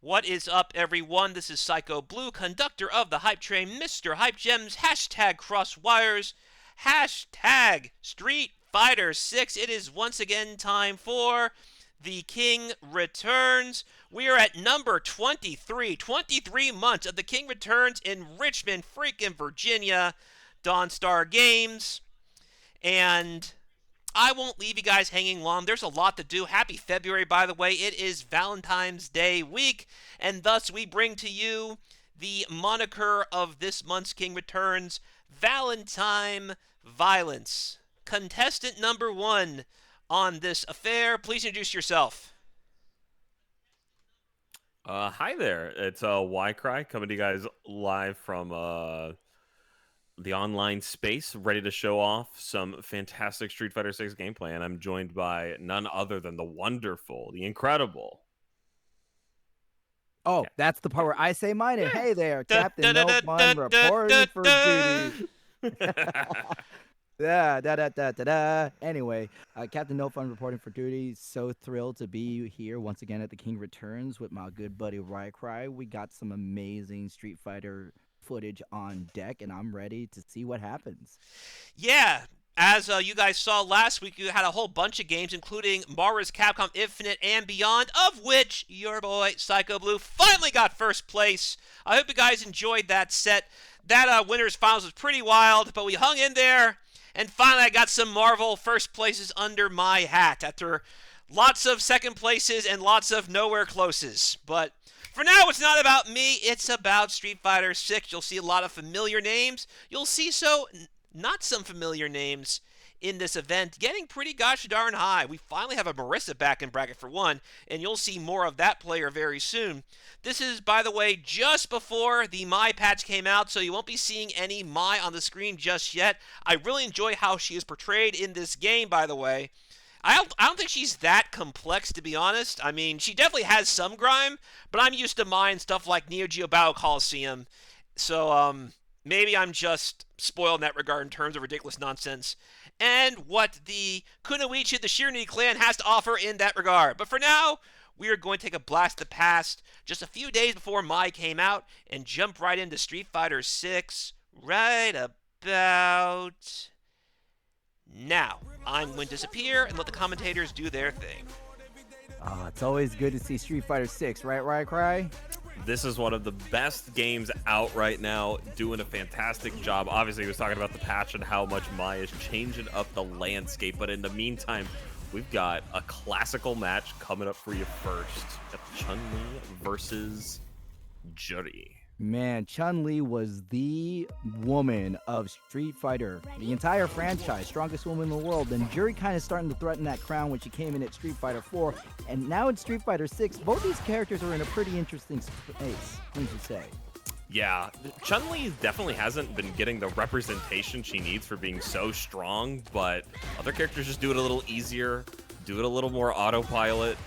What is up, everyone? This is Psycho Blue, conductor of the Hype Train, Mr. Hype Gems, hashtag Crosswires, hashtag Street Fighter 6. It is once again time for The King Returns. We are at number 23. 23 months of The King Returns in Richmond, freaking Virginia, Dawnstar Games. And I won't leave you guys hanging long. There's a lot to do. Happy February, by the way. It is Valentine's Day week, and thus we bring to you the moniker of this month's King Returns, Valentine Violence. Contestant number 1 on this affair, please introduce yourself. Hi there. It's a.k.i coming to you guys live from the online space, ready to show off some fantastic Street Fighter 6 gameplay, and I'm joined by none other than the wonderful, the incredible. Oh, that's the part where I say my name. Hey there, Captain No Fun reporting for duty. Anyway, Captain No Fun reporting for duty. So thrilled to be here once again at the King Returns with my good buddy a.k.i. We got some amazing Street Fighter footage on deck, and I'm ready to see what happens. Yeah, as you guys saw last week, you had a whole bunch of games, including Marvel's Capcom Infinite and Beyond, of which your boy Psycho Blue finally got first place. I hope you guys enjoyed that set. That winners finals was pretty wild, but we hung in there, and finally I got some Marvel first places under my hat after lots of second places and lots of nowhere closes. But for now, it's not about me, it's about Street Fighter 6. You'll see a lot of familiar names. You'll see not some familiar names in this event getting pretty gosh darn high. We finally have a Marissa back in bracket for one, and you'll see more of that player very soon. This is, by the way, just before the Mai patch came out, so you won't be seeing any Mai on the screen just yet. I really enjoy how she is portrayed in this game, by the way. I don't think she's that complex, to be honest. I mean, she definitely has some grime, but I'm used to mine stuff like Neo Geo Battle Coliseum. So, maybe I'm just spoiled in that regard in terms of ridiculous nonsense and what the Kunoichi, the Shiranui clan, has to offer in that regard. But for now, we are going to take a blast to the past just a few days before Mai came out and jump right into Street Fighter 6 right about now. I'm going to disappear and let the commentators do their thing. It's always good to see Street Fighter 6, right, a.k.i? This is one of the best games out right now, doing a fantastic job. Obviously, he was talking about the patch and how much Mai is changing up the landscape, but in the meantime, we've got a classical match coming up for you first. Got Chun-Li versus Juri. Man, Chun-Li was the woman of Street Fighter, the entire franchise, strongest woman in the world. And Juri kind of starting to threaten that crown when she came in at Street Fighter 4. And now in Street Fighter 6, both these characters are in a pretty interesting space, wouldn't you say? Yeah, Chun-Li definitely hasn't been getting the representation she needs for being so strong, but other characters just do it a little easier, do it a little more autopilot.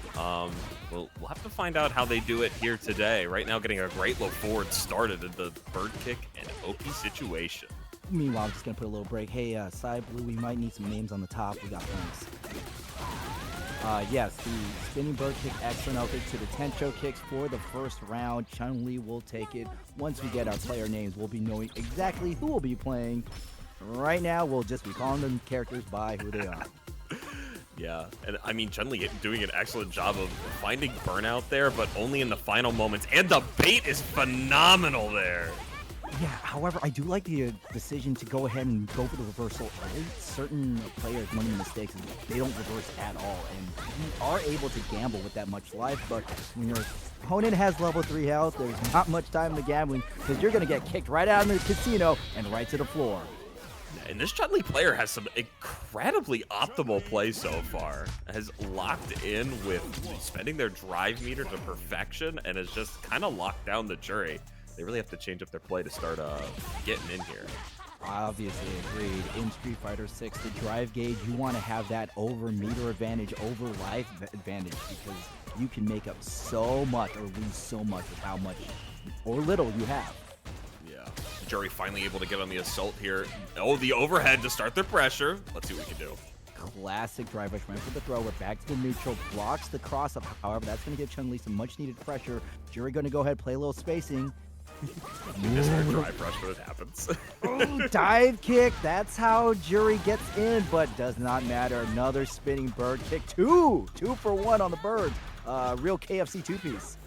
We'll have to find out how they do it here today. Right now, getting a great low forward started at the bird kick and OP situation. Meanwhile, I'm just going to put a little break. Hey, Side Blue, we might need some names on the top. We got plans. Yes, the spinning bird kick, excellent. Okay, to the Tencho kicks for the first round. Chun-Li will take it. Once we get our player names, we'll be knowing exactly who will be playing. Right now, we'll just be calling them characters by who they are. Yeah, and I mean, Chun-Li doing an excellent job of finding burnout there, but only in the final moments. And the bait is phenomenal there. Yeah, however, I do like the decision to go ahead and go for the reversal early. Certain players, one of the mistakes is they don't reverse at all, and you are able to gamble with that much life, but when your opponent has level 3 health, there's not much time to gambling, because you're going to get kicked right out of the casino and right to the floor. And this Chun-Li player has some incredibly optimal play so far. Has locked in with spending their drive meter to perfection and has just kind of locked down the Juri. They really have to change up their play to start getting in here. Obviously agreed. In Street Fighter 6, the drive gauge, you want to have that over meter advantage, over life advantage, because you can make up so much or lose so much with how much or little you have. Yeah. Juri finally able to get on the assault here. Oh, the overhead to start the pressure. Let's see what we can do. classic drive rush, went for the throw. We're back to the neutral, blocks the cross up. However, that's going to give Chun-Li some much needed pressure. Jury going to go ahead, play a little spacing. Just her drive rush when it happens. Ooh, dive kick. That's how Jury gets in, but does not matter. Another spinning bird kick. Two for one on the birds. Real KFC two-piece.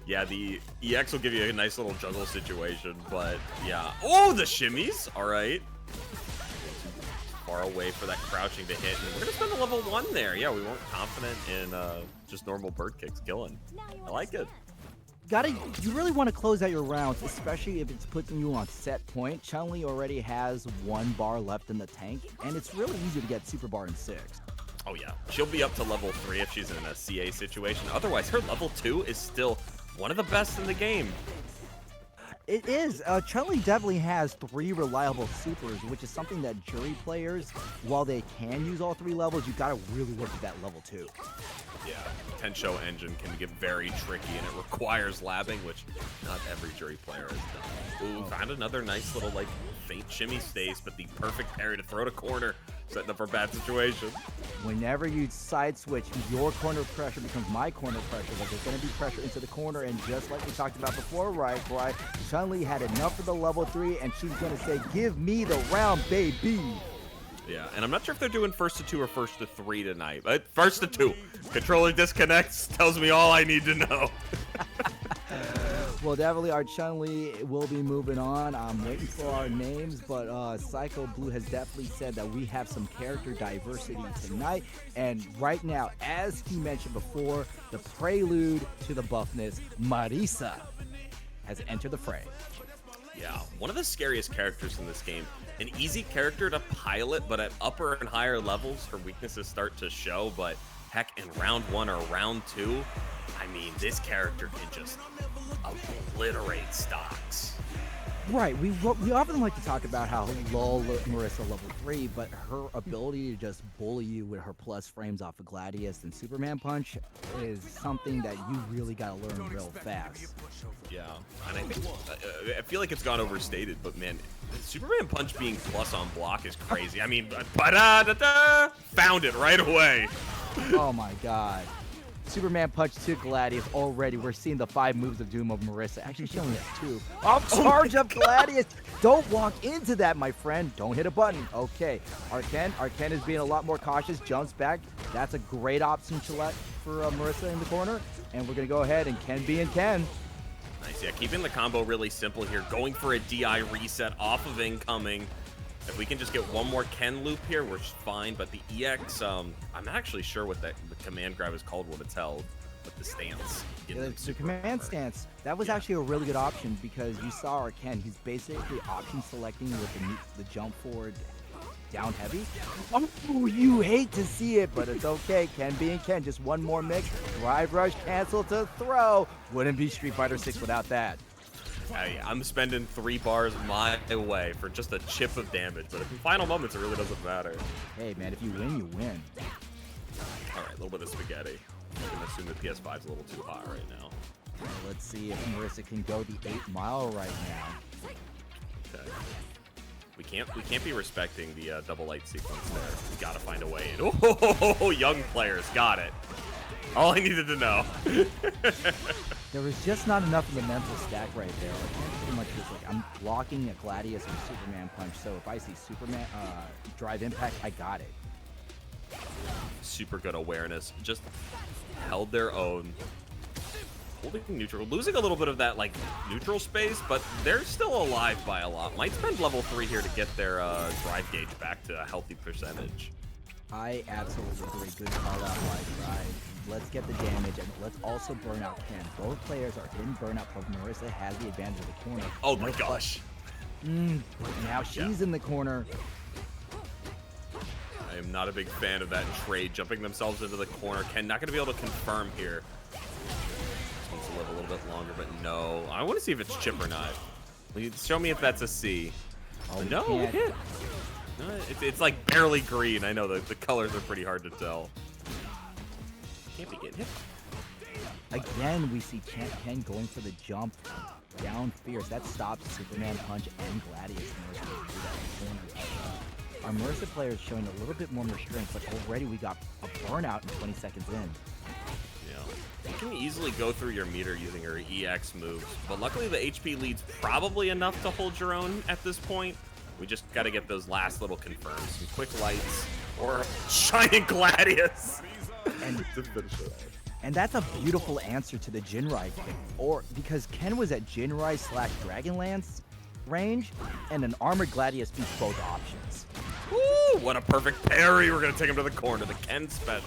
Yeah, the EX will give you a nice little juggle situation, but yeah. Oh, the shimmies. All right. Far away for that crouching to hit, and we're gonna spend a level 1 there. Yeah, we weren't confident in just normal bird kicks killing. I like it. You really want to close out your rounds, especially if it's putting you on set point. Chun-Li already has 1 bar left in the tank, and it's really easy to get super bar in 6. Oh yeah, she'll be up to level 3 if she's in a CA situation. Otherwise, her level 2 is still one of the best in the game. It is. Chun-Li definitely has 3 reliable supers, which is something that Jury players, while they can use all 3 levels, you gotta really look at that level 2. Yeah, Tensho engine can get very tricky, and it requires labbing, which not every Jury player has done. Ooh, found another nice little, like, faint shimmy stace, but the perfect parry to throw to corner, setting up for a bad situation. Whenever you side switch, your corner pressure becomes my corner pressure, but there's going to be pressure into the corner, and just like we talked about before, right, Chun-Li had enough of the level 3, and she's going to say, give me the round, baby. Yeah, and I'm not sure if they're doing first to 2 or first to 3 tonight, but first to 2. Controller disconnects, tells me all I need to know. Well, definitely our Chun-Li will be moving on. I'm waiting for our names, but Psycho Blue has definitely said that we have some character diversity tonight. And right now, as he mentioned before, the prelude to the buffness, Marisa, has entered the fray. Yeah, one of the scariest characters in this game. An easy character to pilot, but at upper and higher levels, her weaknesses start to show. But heck, in round 1 or round 2, I mean, this character can just obliterate stocks. Right, we often like to talk about how low Marisa level 3, but her ability to just bully you with her plus frames off of Gladius and Superman Punch is something that you really gotta learn real fast. Yeah, and I feel like it's gone overstated, but man, Superman Punch being plus on block is crazy. I mean, found it right away. Oh my god. Superman Punch to Gladius already. We're seeing the 5 moves of doom of Marisa. Actually, she only has 2. Off charge of Gladius. Don't walk into that, my friend. Don't hit a button. Okay. Arken is being a lot more cautious. Jumps back. That's a great option for Marisa in the corner. And we're going to go ahead and Ken being Ken. Nice. Yeah, keeping the combo really simple here. Going for a DI reset off of incoming. If we can just get one more Ken loop here, we're fine. But the EX, I'm not actually sure what the command grab is called when it's held, but the stance. Yeah, the command stance. That was actually a really good option because you saw our Ken. He's basically option selecting with the jump forward down heavy. Oh, you hate to see it, but it's okay. Ken being Ken, just one more mix. Drive rush, cancel to throw. Wouldn't be Street Fighter 6 without that. Hey, I'm spending 3 bars my way for just a chip of damage, but in final moments, it really doesn't matter. Hey, man, if you win, you win. All right, a little bit of spaghetti. I can assume the PS5's a little too hot right now. Let's see if Marisa can go the 8 mile right now. Okay. We can't be respecting the double light sequence there. We gotta find a way in. Oh, young players, got it. All I needed to know. There was just not enough of the mental stack right there. Like, pretty much just like, I'm blocking a Gladius and Superman Punch, so if I see Superman Drive Impact, I got it. Super good awareness. Just held their own. Holding neutral. Losing a little bit of that, like, neutral space, but they're still alive by a lot. Might spend level 3 here to get their drive gauge back to a healthy percentage. I absolutely agree. Good call out by Drive. Let's get the damage, and let's also burn out Ken. Both players are in burnout, but Marisa has the advantage of the corner. Oh my gosh. Now she's in the corner. I am not a big fan of that trade, jumping themselves into the corner. Ken not going to be able to confirm here. This needs to live a little bit longer, but no. I want to see if it's chip or not. Show me if that's a C. Oh, no, it hit. No, it's like barely green. I know the colors are pretty hard to tell. Can't be getting hit. Again, we see Ken going for the jump down fierce. That stops Superman Punch and Gladius. our Marissa player is showing a little bit more restraint, but already we got a burnout in 20 seconds in. You can easily go through your meter using her EX moves, but luckily the HP lead's probably enough to hold your own at this point. We just got to get those last little confirms, some quick lights, or Shining Gladius. And, to finish it off. and that's a beautiful answer to the Jinrai pick, or because Ken was at Jinrai / Dragonlance range, and an Armored Gladius beats both options. Woo! What a perfect parry. We're going to take him to the corner, the Ken special.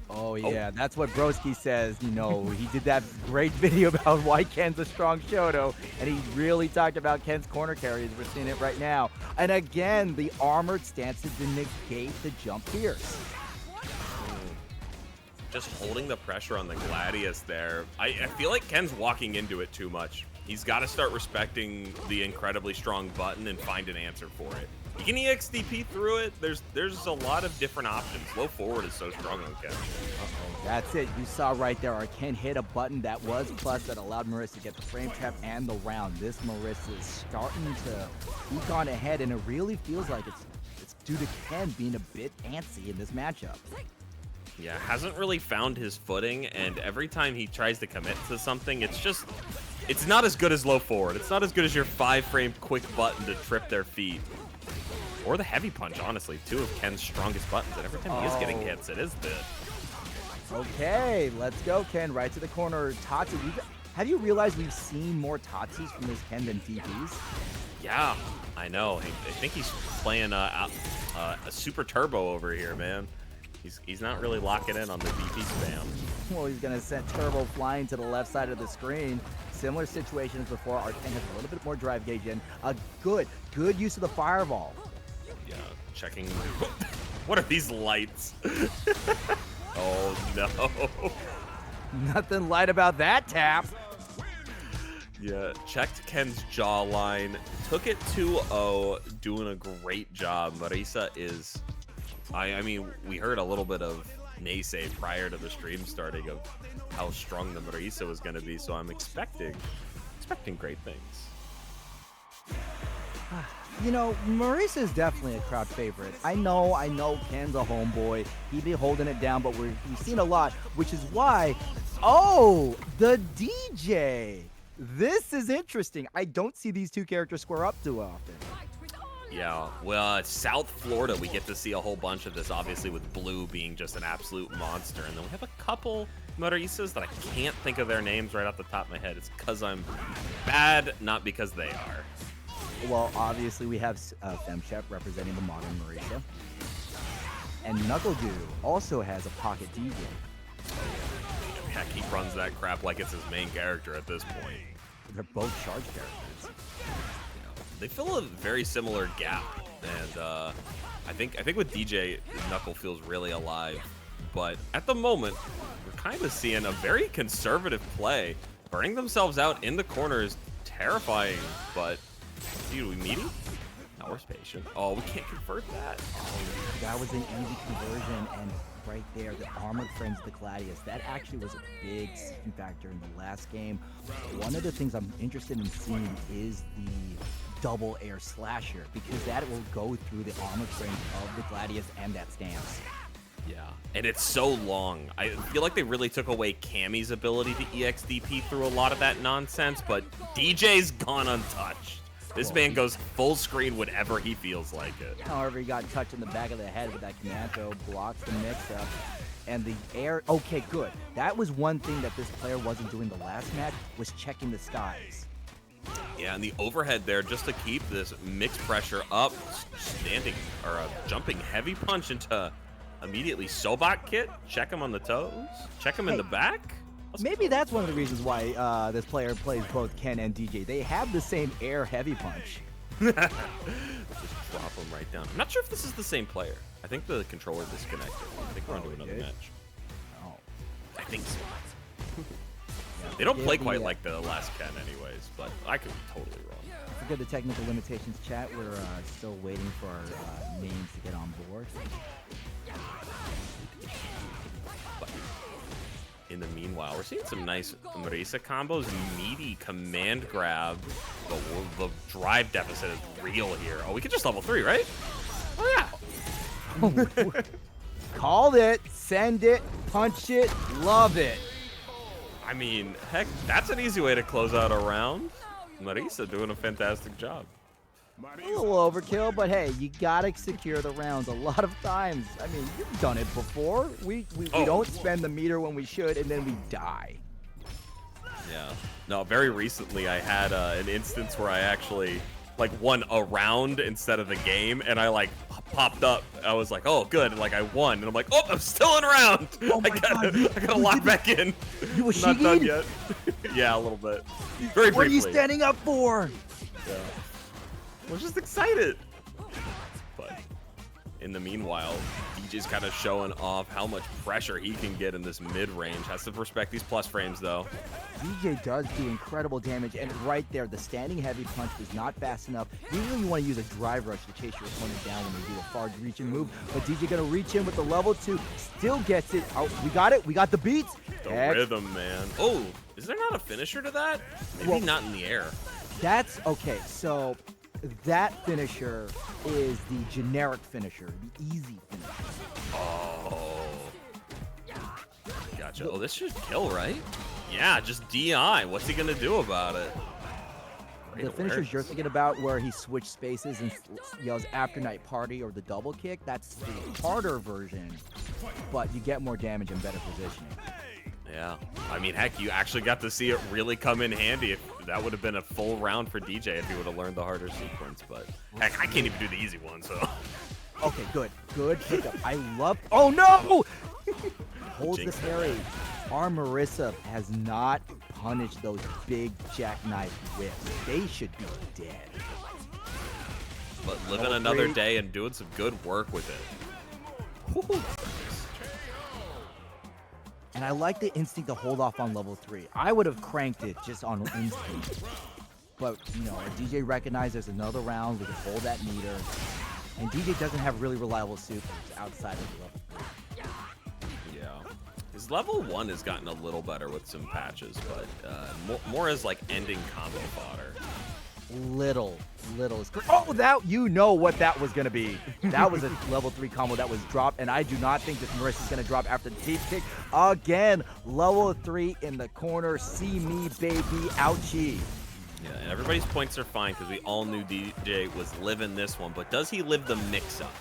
Oh yeah, that's what Broski says. You know, he did that great video about why Ken's a strong Shoto, and he really talked about Ken's corner carries. We're seeing it right now. And again, the armored stances to negate the jump pierce. Just holding the pressure on the Gladius there. I feel like Ken's walking into it too much. He's got to start respecting the incredibly strong button and find an answer for it. You can EXDP through it. There's a lot of different options. Low forward is so strong on Ken. That's it. You saw right there, our Ken hit a button that was plus that allowed Marissa to get the frame trap and the round. This Marissa is starting to eke on ahead, and it really feels like it's due to Ken being a bit antsy in this matchup. Yeah, hasn't really found his footing, and every time he tries to commit to something, it's not as good as low forward. It's not as good as your 5-frame quick button to trip their feet. Or the heavy punch, honestly. 2 of Ken's strongest buttons, and every time he is getting hits, it is the... Okay, let's go, Ken. Right to the corner. Tatsu, have you realized we've seen more Tatsus from this Ken than TPs? Yeah, I know. I think he's playing a super turbo over here, man. He's not really locking in on the DP spam. Well, he's going to send Turbo flying to the left side of the screen. Similar situation as before. Our Ken has a little bit more drive gauge in. A good use of the fireball. Yeah, checking. What are these lights? Oh, no. Nothing light about that tap. Yeah, checked Ken's jawline. Took it 2-0. Doing a great job. Marisa is... I mean, we heard a little bit of naysay prior to the stream starting of how strong the Marisa was going to be, so I'm expecting great things. You know, Marisa is definitely a crowd favorite. I know Ken's a homeboy. He'd be holding it down, but we've seen a lot, which is why... Oh, the DJ! This is interesting. I don't see these two characters square up too often. Yeah, well, South Florida, we get to see a whole bunch of this, obviously, with Blue being just an absolute monster. And then we have a couple Marisas that I can't think of their names right off the top of my head. It's because I'm bad, not because they are. Well, obviously, we have Femchep representing the modern Marisa. And Knucklegoo also has a pocket DJ. Heck, he runs that crap like it's his main character at this point. They're both charge characters. They fill a very similar gap, and I think with DJ, Knuckle feels really alive. But at the moment, we're kind of seeing a very conservative play. Burning themselves out in the corner is terrifying, but dude, we meet him? No, we're patient. Oh, we can't convert that. That was an easy conversion, and right there, the armored friends, the Gladius, that actually was a big factor in the last game. One of the things I'm interested in seeing is the double air slasher, because that will go through the armored frames of the Gladius and that stance. Yeah, and it's so long. I feel like they really took away Cammy's ability to EXDP through a lot of that nonsense, but DJ's gone untouched. This man goes full screen whenever he feels like it. However, he got touched in the back of the head with that command throw, blocks the mix-up, and the air... Okay, good. That was one thing that this player wasn't doing the last match, was checking the skies. Yeah, and the overhead there, just to keep this mixed pressure up, jumping heavy punch into immediately Sobot kit, check him on the toes, check him in the back. Maybe that's one of the reasons why this player plays both Ken and DJ. They have the same air heavy punch. Just drop him right down. I'm not sure if this is the same player. I think the controller disconnected. I think we're onto another match. Oh. I think so. They don't play quite like the last Ken anyways, but I could be totally wrong. Forget the technical limitations, chat. We're still waiting for our names to get on board. But in the meanwhile, we're seeing some nice Marisa combos, meaty command grab, but the drive deficit is real here. Oh, we could just level 3, right? Oh yeah, Called it, send it, punch it, love it. I mean, heck, that's an easy way to close out a round. Marisa doing a fantastic job. A little overkill, but hey, you gotta secure the rounds a lot of times. I mean, you've done it before. We don't spend the meter when we should, and then we die. Yeah. No, very recently I had an instance where I actually like won a round instead of the game, and I like popped up. I was like, oh, good, and like I won, and I'm like, oh, I'm still in round. Oh my God, I gotta lock back in. You were not done yet. Yeah, a little bit. Very briefly. What are you standing up for? Yeah. I was just excited. But in the meanwhile, DJ's kind of showing off how much pressure he can get in this mid-range. Has to respect these plus frames, though. DJ does do incredible damage, and right there, the standing heavy punch is not fast enough. Usually you want to use a drive rush to chase your opponent down when they do a far reaching move, but DJ gonna reach in with the level 2, still gets it. Oh, we got it. We got the beats. The rhythm, man. Oh, is there not a finisher to that? Maybe Well, not in the air. That's okay. So that finisher is the generic finisher, the easy finisher. Oh. Gotcha. Oh, this should kill, right? Yeah, just DI. What's he going to do about it? The finishers you're thinking about where he switched spaces and yells after night party or the double kick, that's the harder version, but you get more damage and better positioning. Yeah. I mean, heck, you actually got to see it really come in handy. If that would have been a full round for DJ if he would have learned the harder sequence, but heck, I can't even do the easy one, so. Okay, good. Good pickup. I love... Oh, no! Holds the Jinx. parry. Our Marisa has not punished those big jackknife whips. They should be dead. But living Level another 3. day and doing some good work with it. Woo-hoo. And I like the instinct to hold off on level 3. I would have cranked it just on instinct. But, you know, DJ recognized there's another round. We can hold that meter. And DJ doesn't have really reliable supers outside of the level 3. Yeah. His level 1 has gotten a little better with some patches, but more as like ending combo fodder. Little is oh, that you know what that was gonna be. That was a level 3 combo that was dropped, and I do not think this Marisa's gonna drop after the deep kick again. Level 3 in the corner. See me, baby. Ouchie. Yeah, and everybody's points are fine because we all knew DJ was living this one, but does he live the mix-up?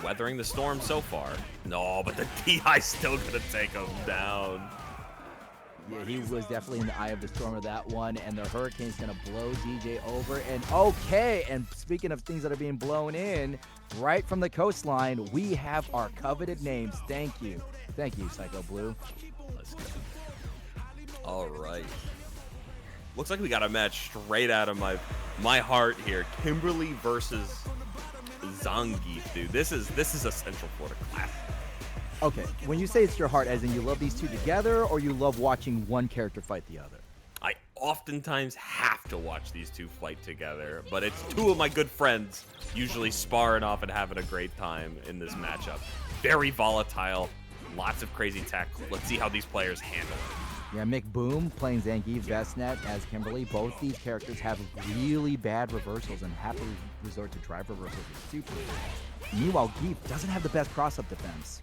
Weathering the storm so far. No, but the DI still gonna take him down. Yeah, he was definitely in the eye of the storm of that one, and the hurricane's gonna blow DJ over. And okay, and speaking of things that are being blown in, right from the coastline, we have our coveted names. Thank you, Psycho Blue. Let's go. All right. Looks like we got a match straight out of my heart here. Kimberly versus Zangief, dude. This is a Central Florida classic. Okay, when you say it's your heart, as in you love these two together, or you love watching one character fight the other? I oftentimes have to watch these two fight together, but it's two of my good friends usually sparring off and having a great time in this matchup. Very volatile, lots of crazy tech. Let's see how these players handle it. Yeah, Mick Boom playing Zangief Vestnet as Kimberly. Both these characters have really bad reversals and happily resort to drive reversals with super. Meanwhile, Geef doesn't have the best cross-up defense.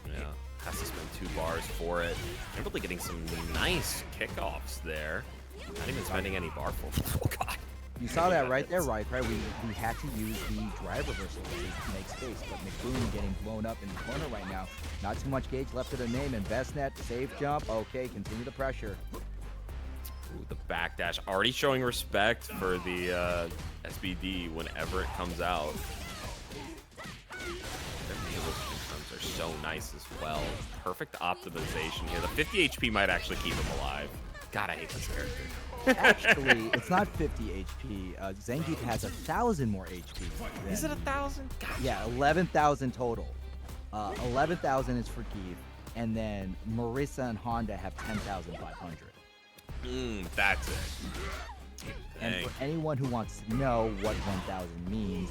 Yeah, has to spend 2 bars for it. Kimberly getting some nice kickoffs there. Not even spending any bar for. Oh god. You saw that right there, right? We had to use the drive reversal to make space, but McBoom getting blown up in the corner right now. Not too much gauge left to the name, and Vestnet, safe jump. Okay, continue the pressure. Ooh, the backdash already showing respect for the SBD whenever it comes out. Their melee confirms are so nice as well. Perfect optimization here. The 50 HP might actually keep him alive. God, I hate this character. Actually, it's not 50 HP. Zangief has 1,000 more HP. Is it 1,000? Yeah, 11,000 total. 11,000 is for Geef, and then Marisa and Honda have 10,500. That's it. And Dang. for anyone who wants to know what 1,000 means,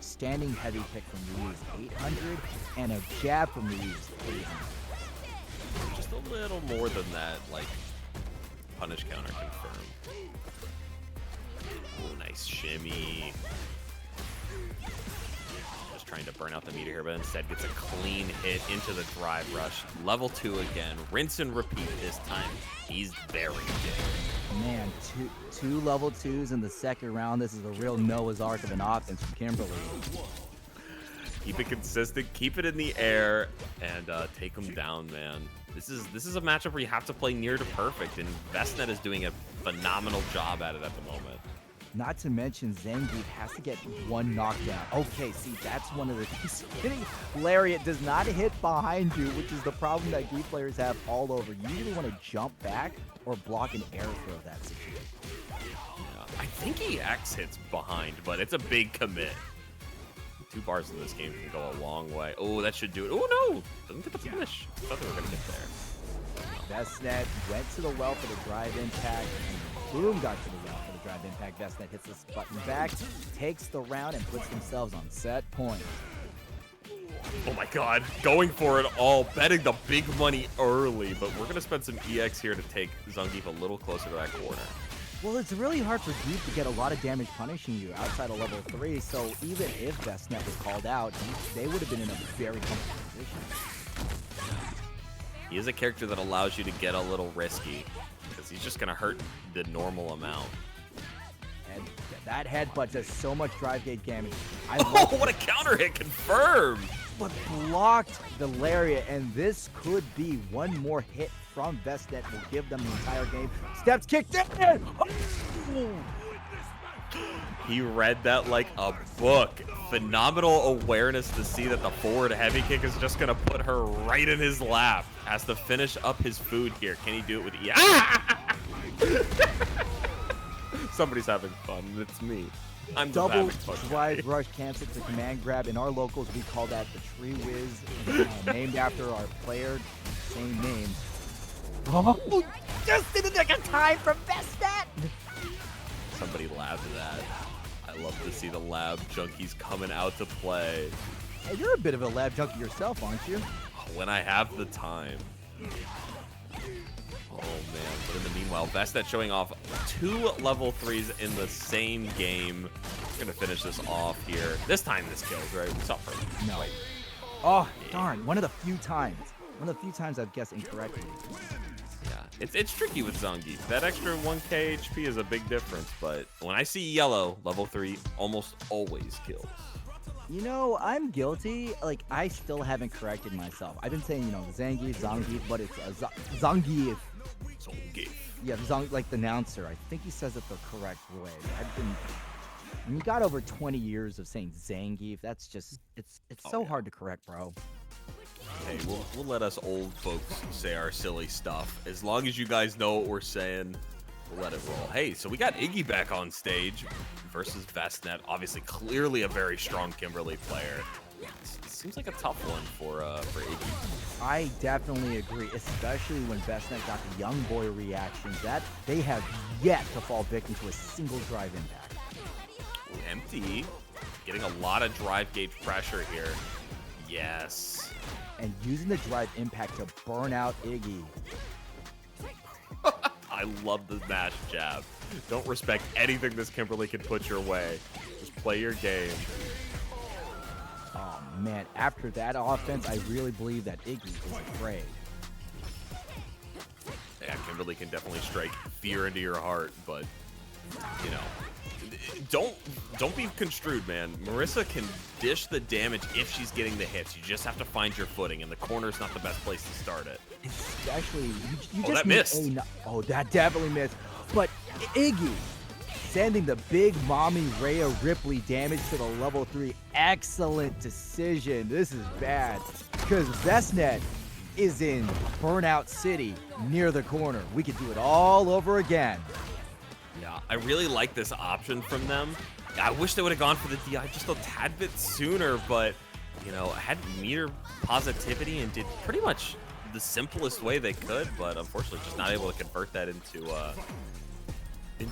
standing heavy kick from Ryu is 800, and a jab from Ryu is 800. Just a little more than that, like, punish counter confirmed. Oh, nice shimmy. Just trying to burn out the meter here, but instead gets a clean hit into the drive rush. Level 2 again. Rinse and repeat this time. He's very good. Man, two level 2s in the second round. This is a real Noah's Ark of an offense from Kimberly. Keep it consistent, keep it in the air, and take them down, man. This is a matchup where you have to play near to perfect, and Vestnet is doing a phenomenal job at it at the moment. Not to mention, Zangief has to get one knockdown. Okay, see, that's one of the things. Hitting Lariat does not hit behind you, which is the problem that Geef players have all over. You either want to jump back or block an air throw that situation. Yeah, I think EX hits behind, but it's a big commit. 2 bars in this game can go a long way. Oh, that should do it. Oh, no! Doesn't get the finish. I thought they were going to get there. Vestnet went to the well for the drive impact, and Boom got to the well for the drive impact. Vestnet hits this button back, takes the round, and puts themselves on set point. Oh my god, going for it all, betting the big money early, but we're going to spend some EX here to take Zangief a little closer to that corner. Well, it's really hard for Geef to get a lot of damage punishing you outside of level 3, so even if Vestnet was called out, they would have been in a very comfortable position. He is a character that allows you to get a little risky, because he's just going to hurt the normal amount. And that headbutt does so much drive gauge damage. Oh, what a counter hit, confirmed! But blocked the Lariat, and this could be one more hit from Vestnet will give them the entire game. Steps kicked in! Oh! He read that like a book. Phenomenal awareness to see that the forward heavy kick is just going to put her right in his lap. Has to finish up his food here. Can he do it with E? Somebody's having fun. It's me. I'm just Double having fun, drive guys. rush canceled to command grab. In our locals, we call that the Tree Whiz, named after our player, same name. Oh, just in the nick of time from Vestnet! Somebody labbed that. I love to see the lab junkies coming out to play. Hey, you're a bit of a lab junkie yourself, aren't you? When I have the time. Oh man, but in the meanwhile, Vestnet showing off 2 level 3s in the same game. We're gonna finish this off here. This time this kills, right? We saw first. No. Oh, darn. One of the few times I've guessed incorrectly. Yeah, it's tricky with Zangief. That extra 1k HP is a big difference, but when I see yellow, level 3 almost always kills. You know, I'm guilty. Like, I still haven't corrected myself. I've been saying, you know, Zangief, but it's Zangief. Zangief. Yeah, like the announcer. I think he says it the correct way. When you got over 20 years of saying Zangief, that's just, it's so hard to correct, bro. Hey, we'll let us old folks say our silly stuff. As long as you guys know what we're saying, we'll let it roll. Hey, so we got Iggy back on stage versus Vestnet. Obviously, clearly a very strong Kimberly player. It seems like a tough one for Iggy. I definitely agree, especially when Vestnet got the young boy reactions. That they have yet to fall victim to a single drive impact. Empty, getting a lot of drive gauge pressure here. Yes. And using the drive impact to burn out Iggy. I love the mash jab. Don't respect anything this Kimberly can put your way. Just play your game. Oh man, after that offense, I really believe that Iggy is afraid. Yeah, Kimberly can definitely strike fear into your heart, but you know, don't be construed, man. Marissa can dish the damage if she's getting the hits. You just have to find your footing, and the corner's not the best place to start it. Especially, you Oh, just that need missed. Oh, that definitely missed. But Iggy sending the big mommy Rhea Ripley damage to the level 3. Excellent decision. This is bad because Vestnet is in Burnout City near the corner. We could do it all over again. Yeah, I really like this option from them. I wish they would have gone for the DI just a tad bit sooner, but, you know, had meter positivity and did pretty much the simplest way they could, but unfortunately just not able to convert that into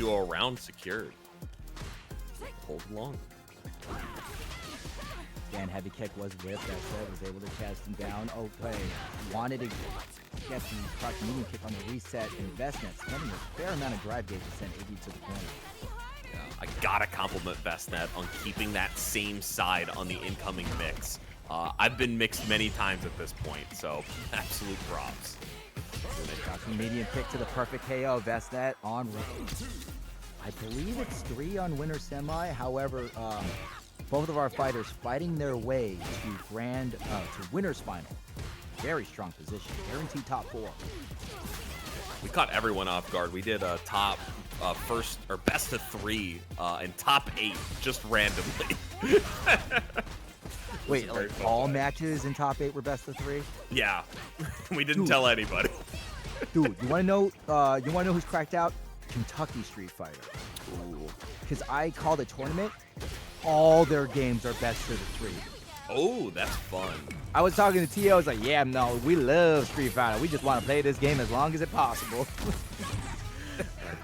a round secured. Hold long. Again, heavy kick was whipped. That said, was able to cast him down. Okay, wanted to get the proc medium kick on the reset investment, spending a fair amount of drive gauge to send Iggy to the corner. Yeah, I gotta compliment Vestnet on keeping that same side on the incoming mix. I've been mixed many times at this point, so absolute props. Got some medium pick to the perfect KO. Vestnet on. I believe it's 3 on winner semi. However, both of our fighters fighting their way to winner's final. Very strong position. Guaranteed top 4. We caught everyone off guard. We did a top first or best of 3 and top 8 just randomly. Wait, like all matches in top 8 were best of 3? Yeah, we didn't tell anybody. Dude, you want to know who's cracked out? Kentucky Street Fighter. Ooh. Because I called a tournament. All their games are best of 3. Oh, that's fun. I was talking to T.O. I was like, yeah, no, we love Street Fighter. We just want to play this game as long as it's possible.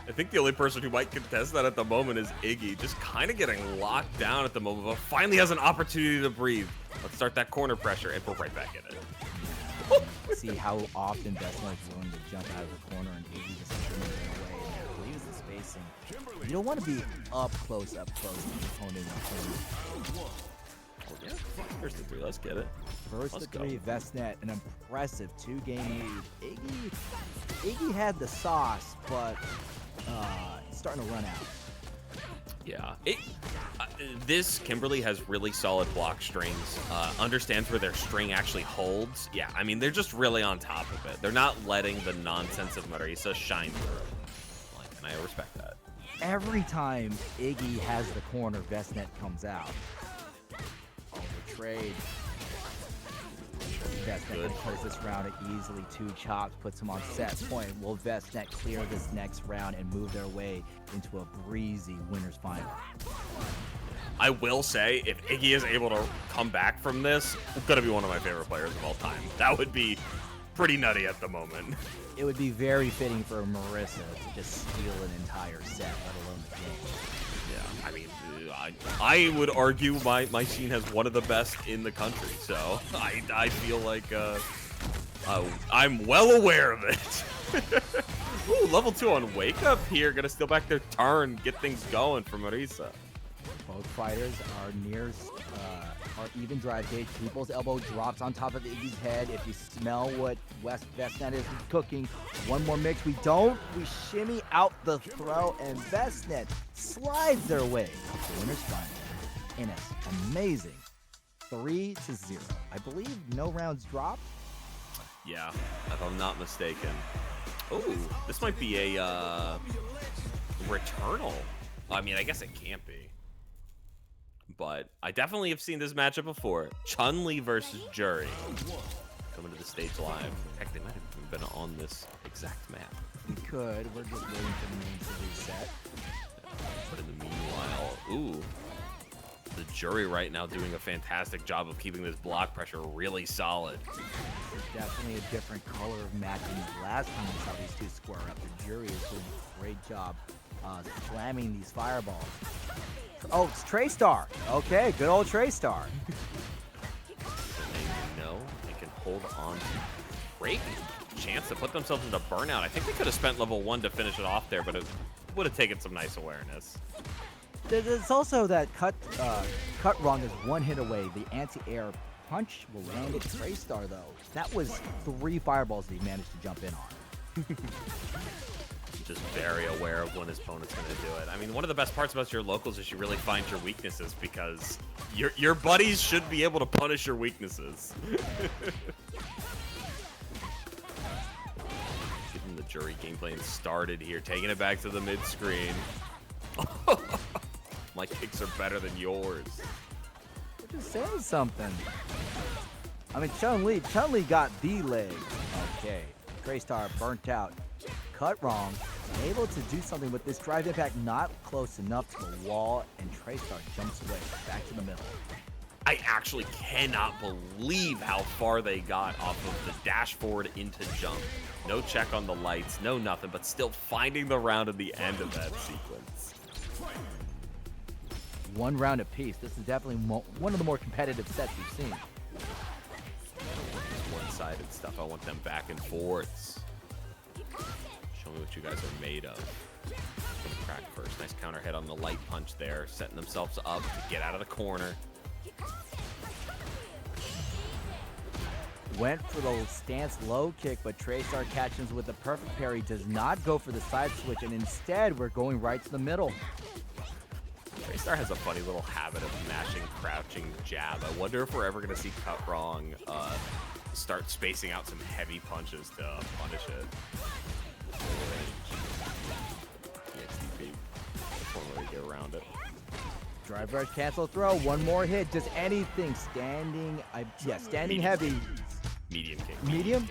I think the only person who might contest that at the moment is Iggy, just kind of getting locked down at the moment, but finally has an opportunity to breathe. Let's start that corner pressure, and we're right back in it. See how often Vestnet is willing to jump out of the corner and Iggy just moving away. And leaves the spacing. You don't want to be up close to the opponent in the corner. Yeah, first to 3, let's get it. First Let's to 3, go. Vestnet, an impressive 2-game lead. Iggy had the sauce, but it's starting to run out. Yeah, this Kimberly has really solid block strings, understands where their string actually holds. Yeah, I mean, they're just really on top of it. They're not letting the nonsense of Marisa shine through. Like, and I respect that. Every time Iggy has the corner, Vestnet comes out. Over trade. Vestnet can close this round at easily 2 chops, puts him on set point. Will Vestnet clear this next round and move their way into a breezy winner's final? I will say, if Iggy is able to come back from this, it's going to be one of my favorite players of all time. That would be pretty nutty at the moment. It would be very fitting for Marisa to just steal an entire set, let alone the game. Yeah, I mean, I would argue my scene has one of the best in the country, so I feel like I'm well aware of it. Ooh, level 2 on Wake Up here, gonna steal back their turn, get things going for Marisa. Both fighters are are even drive gauge. People's elbow drops on top of Iggy's head. If you smell what Vestnet is cooking, one more mix. We don't. We shimmy out the throw, and Vestnet slides their way to winner's final in an amazing 3-0. I believe no rounds dropped. Yeah, if I'm not mistaken. Oh, this might be a Returnal. I mean, I guess it can't be. But I definitely have seen this matchup before. Chun-Li versus Jury. Coming to the stage live. Heck, they might have even been on this exact map. We could. We're just waiting for the names to reset. But in the meanwhile, ooh, the Jury right now doing a fantastic job of keeping this block pressure really solid. Definitely a different color of matching than last time we saw these two square up. The Jury is doing a great job slamming these fireballs. Oh, it's Traystar. Okay, good old Traystar. No, they can hold on to great chance to put themselves into burnout. I think they could have spent level 1 to finish it off there, but it would have taken some nice awareness. There's also that cut wrong is 1 hit away. The anti-air punch will land at Traystar though. That was 3 fireballs that he managed to jump in on. Just very aware of when his opponent's going to do it. I mean, one of the best parts about your locals is you really find your weaknesses because your buddies should be able to punish your weaknesses. Getting the Jury gameplay started here, taking it back to the mid-screen. My kicks are better than yours. They're just saying something. I mean, Chun-Li got the leg. Okay, Traystar burnt out. Cut wrong, able to do something with this drive impact, not close enough to the wall, and Traystar jumps away, back to the middle. I actually cannot believe how far they got off of the dash forward into jump. No check on the lights, no nothing, but still finding the round at the end of that sequence. 1 round apiece. This is definitely one of the more competitive sets we've seen. One-sided stuff, I want them back and forths. Show me what you guys are made of. Crack first. Nice counter hit on the light punch there, setting themselves up to get out of the corner. Went for the stance low kick, but Traystar catches with the perfect parry, does not go for the side switch, and instead we're going right to the middle. Traystar has a funny little habit of mashing, crouching jab. I wonder if we're ever going to see Cut Wrong start spacing out some heavy punches to punish it. EXDP. That's one way to get around it. Drive rush, cancel throw, one more hit, just anything. Standing, standing Medium. heavy. Medium kick. Medium?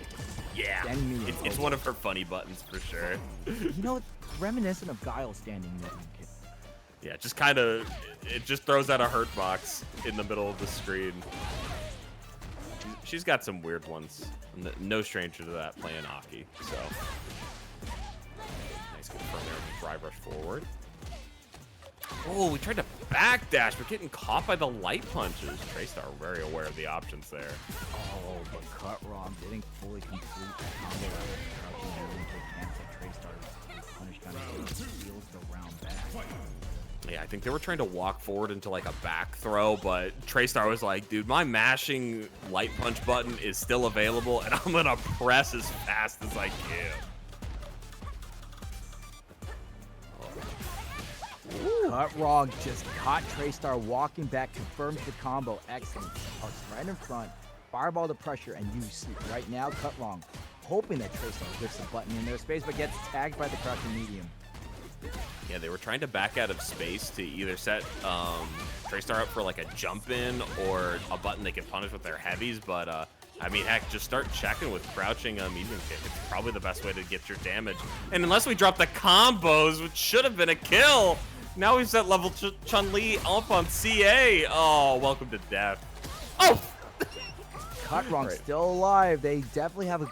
Yeah. Standing medium. It's one of her funny buttons for sure. You know, it's reminiscent of Guile standing medium kick. Yeah, just kind of, it just throws out a hurt box in the middle of the screen. She's got some weird ones. No stranger to that playing Aki, so. Nice confirm there with the drive rush forward. Oh, we tried to backdash, but getting caught by the light punches. Traystar very aware of the options there. Oh, but Cut Wrong didn't fully complete the combo out of crouching medium kick cancel. Traystar punish kind of steals the round back. Yeah, I think they were trying to walk forward into like a back throw, but Traystar was like, dude, my mashing light punch button is still available, and I'm gonna press as fast as I can. Cut Wrong just caught Traystar walking back, confirms the combo. Excellent. Parks right in front, fireball the pressure, and you see right now Cut Wrong hoping that Traystar lifts the button in their space, but gets tagged by the crouching medium. Yeah, they were trying to back out of space to either set Traystar up for like a jump in or a button they could punish with their heavies, but I mean, heck, just start checking with crouching a medium kick. It's probably the best way to get your damage. And unless we drop the combos, which should have been a kill, now we've set level Chun-Li up on CA. Oh, welcome to death. Oh! Cut Wrong Right. still alive. They definitely have a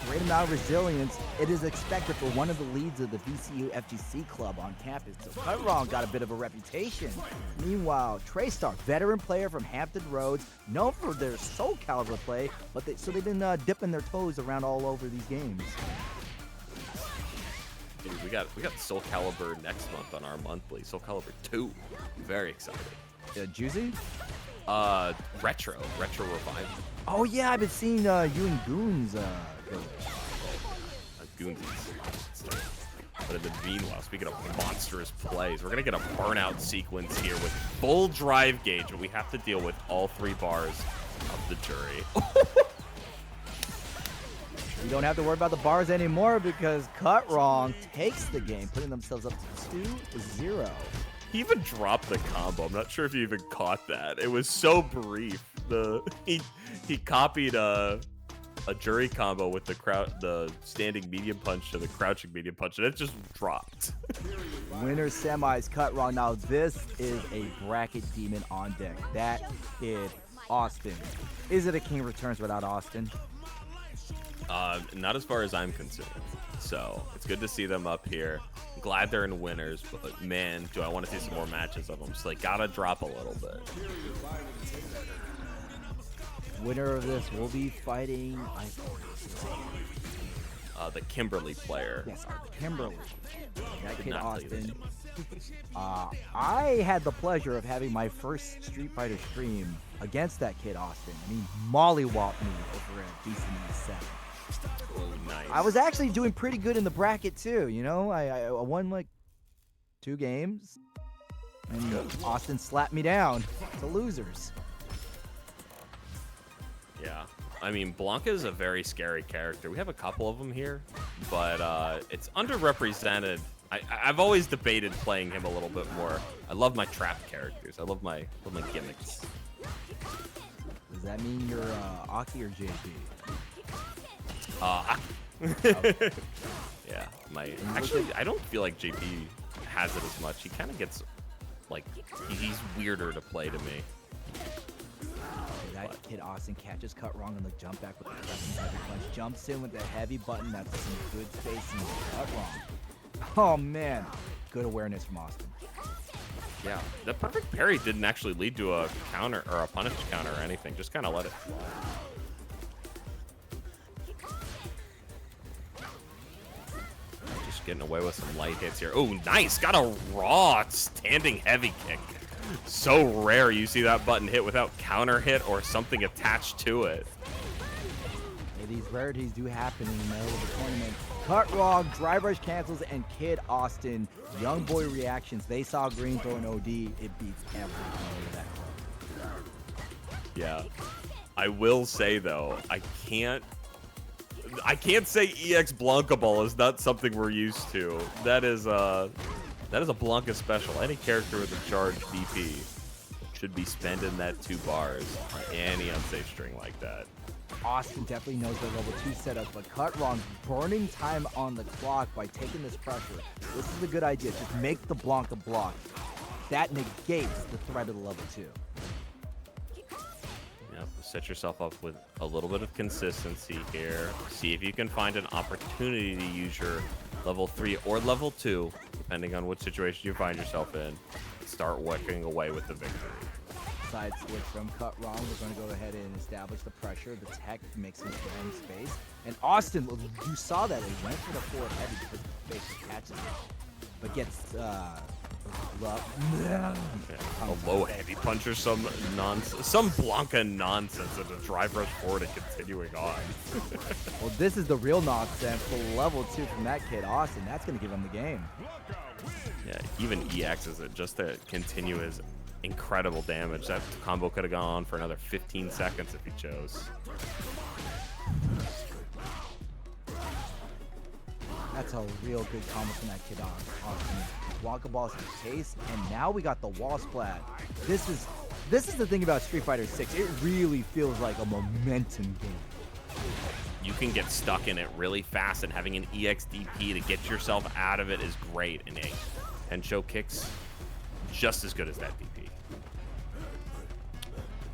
great amount of resilience. It is expected for one of the leads of the VCU FGC club on campus. So Cut Wrong got a bit of a reputation. Meanwhile, Traystar, veteran player from Hampton Roads, known for their Soul Calibur play, but they've been dipping their toes around all over these games. Dude, we got Soul Calibur next month on our monthly. Soul Calibur 2. Very excited. Juicy? Retro Revival. Oh yeah, I've been seeing you and Goons go. Goonsies. But in the meanwhile, speaking of monstrous plays, we're going to get a burnout sequence here with full drive gauge, but we have to deal with all 3 bars of the jury. We don't have to worry about the bars anymore because Cut Wrong takes the game, putting themselves up to 2-0. He even dropped the combo. I'm not sure if you even caught that. It was so brief. He copied a jury combo with the standing medium punch to the crouching medium punch, and it just dropped. Winner semis, Cut Wrong. Now this is a bracket demon on deck. That kid, Austin. Is it a King Returns without Austin? Not as far as I'm concerned. So it's good to see them up here. I'm glad they're in winners, but man, do I want to see some more matches of them. So they gotta drop a little bit. Winner of this will be fighting The Kimberly player. yes, Kimberly. That Did kid not play this. Austin. I had the pleasure of having my first Street Fighter stream against that kid Austin. I mean, mollywopped me over at BCE 7. Oh, nice. I was actually doing pretty good in the bracket too. You know, I won like 2 games, and Austin slapped me down to losers. Yeah. I mean, Blanca is a very scary character. We have a couple of them here, but it's underrepresented. I've always debated playing him a little bit more. I love my trap characters. I love my gimmicks. Does that mean you're Aki or JP? Yeah. Actually, I don't feel like JP has it as much. He kind of gets like he's weirder to play to me. That kid Austin catches Cut Wrong on the jump back with the pressing heavy punch. Jumps in with the heavy button. That's some good spacing. Cut Wrong. Oh man, good awareness from Austin. Yeah, the perfect parry didn't actually lead to a counter or a punish counter or anything. Just kind of let it fly. Just getting away with some light hits here. Oh, nice. Got a raw standing heavy kick. So rare you see that button hit without counter hit or something attached to it. Hey, these rarities do happen in the middle of the tournament. Cut wrong, dry brush cancels, and Kid Austin, young boy reactions. They saw green throw an OD. It beats everything over that club. Yeah. I will say though, I can't say EX Blanca Ball is not something we're used to. That is a Blanca special. Any character with a charged DP should be spending that 2 bars on any unsafe string like that. Austin definitely knows their level 2 setup, but Cut Wrong burning time on the clock by taking this pressure. This is a good idea. Just make the Blanca block. That negates the threat of the level 2. Yep, set yourself up with a little bit of consistency here. See if you can find an opportunity to use your level 3 or level 2, depending on what situation you find yourself in. Start working away with the victory. Side switch from Cut Wrong. We're going to go ahead and establish the pressure. The tech makes him find space. And Austin, you saw that. He went for the forward heavy because the face catches it. But gets a low heavy punch or some nonsense, some Blanca nonsense, and a drive rush forward and continuing on. Well, this is the real nonsense. The level 2 from that Kid Austin. That's going to give him the game. Yeah, even EXs it just to continue his incredible damage. That combo could have gone on for another 15 seconds if he chose. That's a real good combo from that Kid Austin. Blanca Ball's in case, and now we got the wall splat. This is the thing about Street Fighter 6. It really feels like a momentum game. You can get stuck in it really fast, and having an EXDP to get yourself out of it is great. And a Hensho kicks just as good as that DP.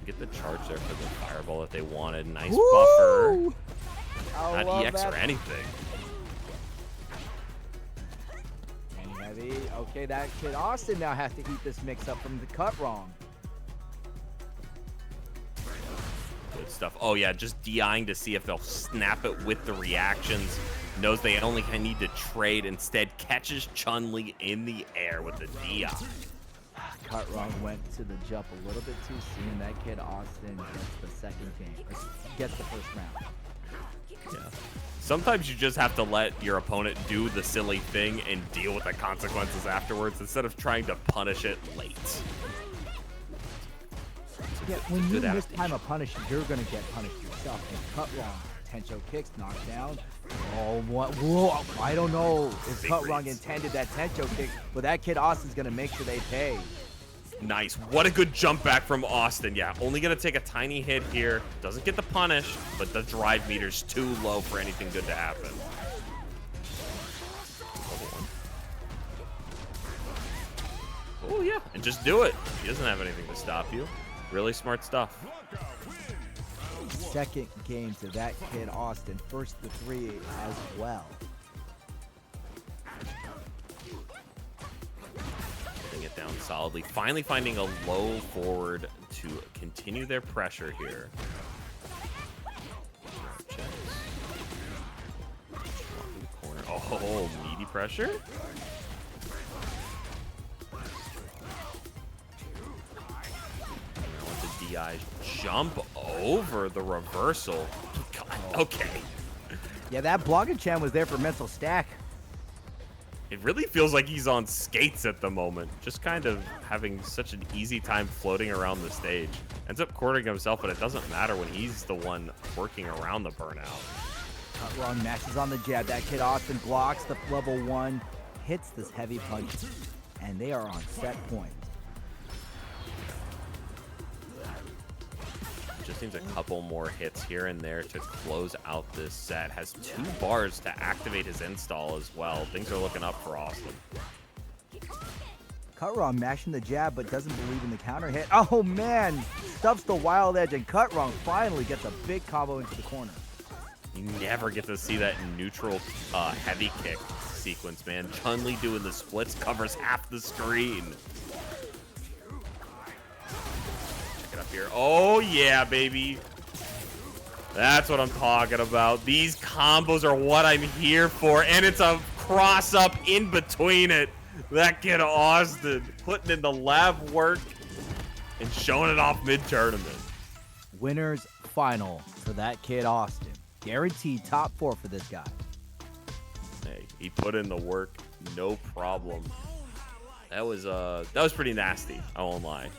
Get the charge there for the fireball that they wanted. Nice Woo! buffer. Not EX or anything. Heavy. Okay, that Kid Austin now has to eat this mix up from the Cut Wrong. Good stuff. Oh yeah, just DIing to see if they'll snap it with the reactions. Knows they only need to trade. Instead, catches Chun-Li in the air with the DI. Cut Wrong went to the jump a little bit too soon. That Kid Austin gets the second game, or gets the first round. Yeah. Sometimes you just have to let your opponent do the silly thing and deal with the consequences afterwards instead of trying to punish it late. Yeah, when you miss time a punish, you're going to get punished yourself. And Cut Wrong, Tencho kicks, knocked down. Oh, what? Whoa, I don't know if Cut Wrong intended that Tencho kick, but that Kid Austin's going to make sure they pay. Nice. What a good jump back from Austin. Yeah, only going to take a tiny hit here. Doesn't get the punish, but the drive meter's too low for anything good to happen. Oh, yeah. And just do it. He doesn't have anything to stop you. Really smart stuff. Second game to that Kid Austin. First to 3 as well. It down solidly. Finally finding a low forward to continue their pressure here. Corner. Oh, meaty pressure. With the DI jump over the reversal. God, okay. Yeah, that Blanca-chan was there for mental stack. It really feels like he's on skates at the moment. Just kind of having such an easy time floating around the stage. Ends up cornering himself, but it doesn't matter when he's the one working around the burnout. Cut Wrong matches on the jab. That Kid Austin blocks the level 1, hits this heavy punch, and they are on set point. Just needs a couple more hits here and there to close out this set. Has 2 bars to activate his install as well. Things are looking up for Austin. Cut Wrong mashing the jab, but doesn't believe in the counter hit. Oh man, stuffs the wild edge, and Cut Wrong finally gets a big combo into the corner. You never get to see that neutral heavy kick sequence, man. Chun-Li doing the splits covers half the screen. Up here. Oh yeah, baby. That's what I'm talking about. These combos are what I'm here for, and it's a cross up in between it. That kid Austin putting in the lab work and showing it off mid-tournament. Winners final for that kid Austin. Guaranteed top 4 for this guy. Hey, he put in the work, no problem. That was pretty nasty, I won't lie.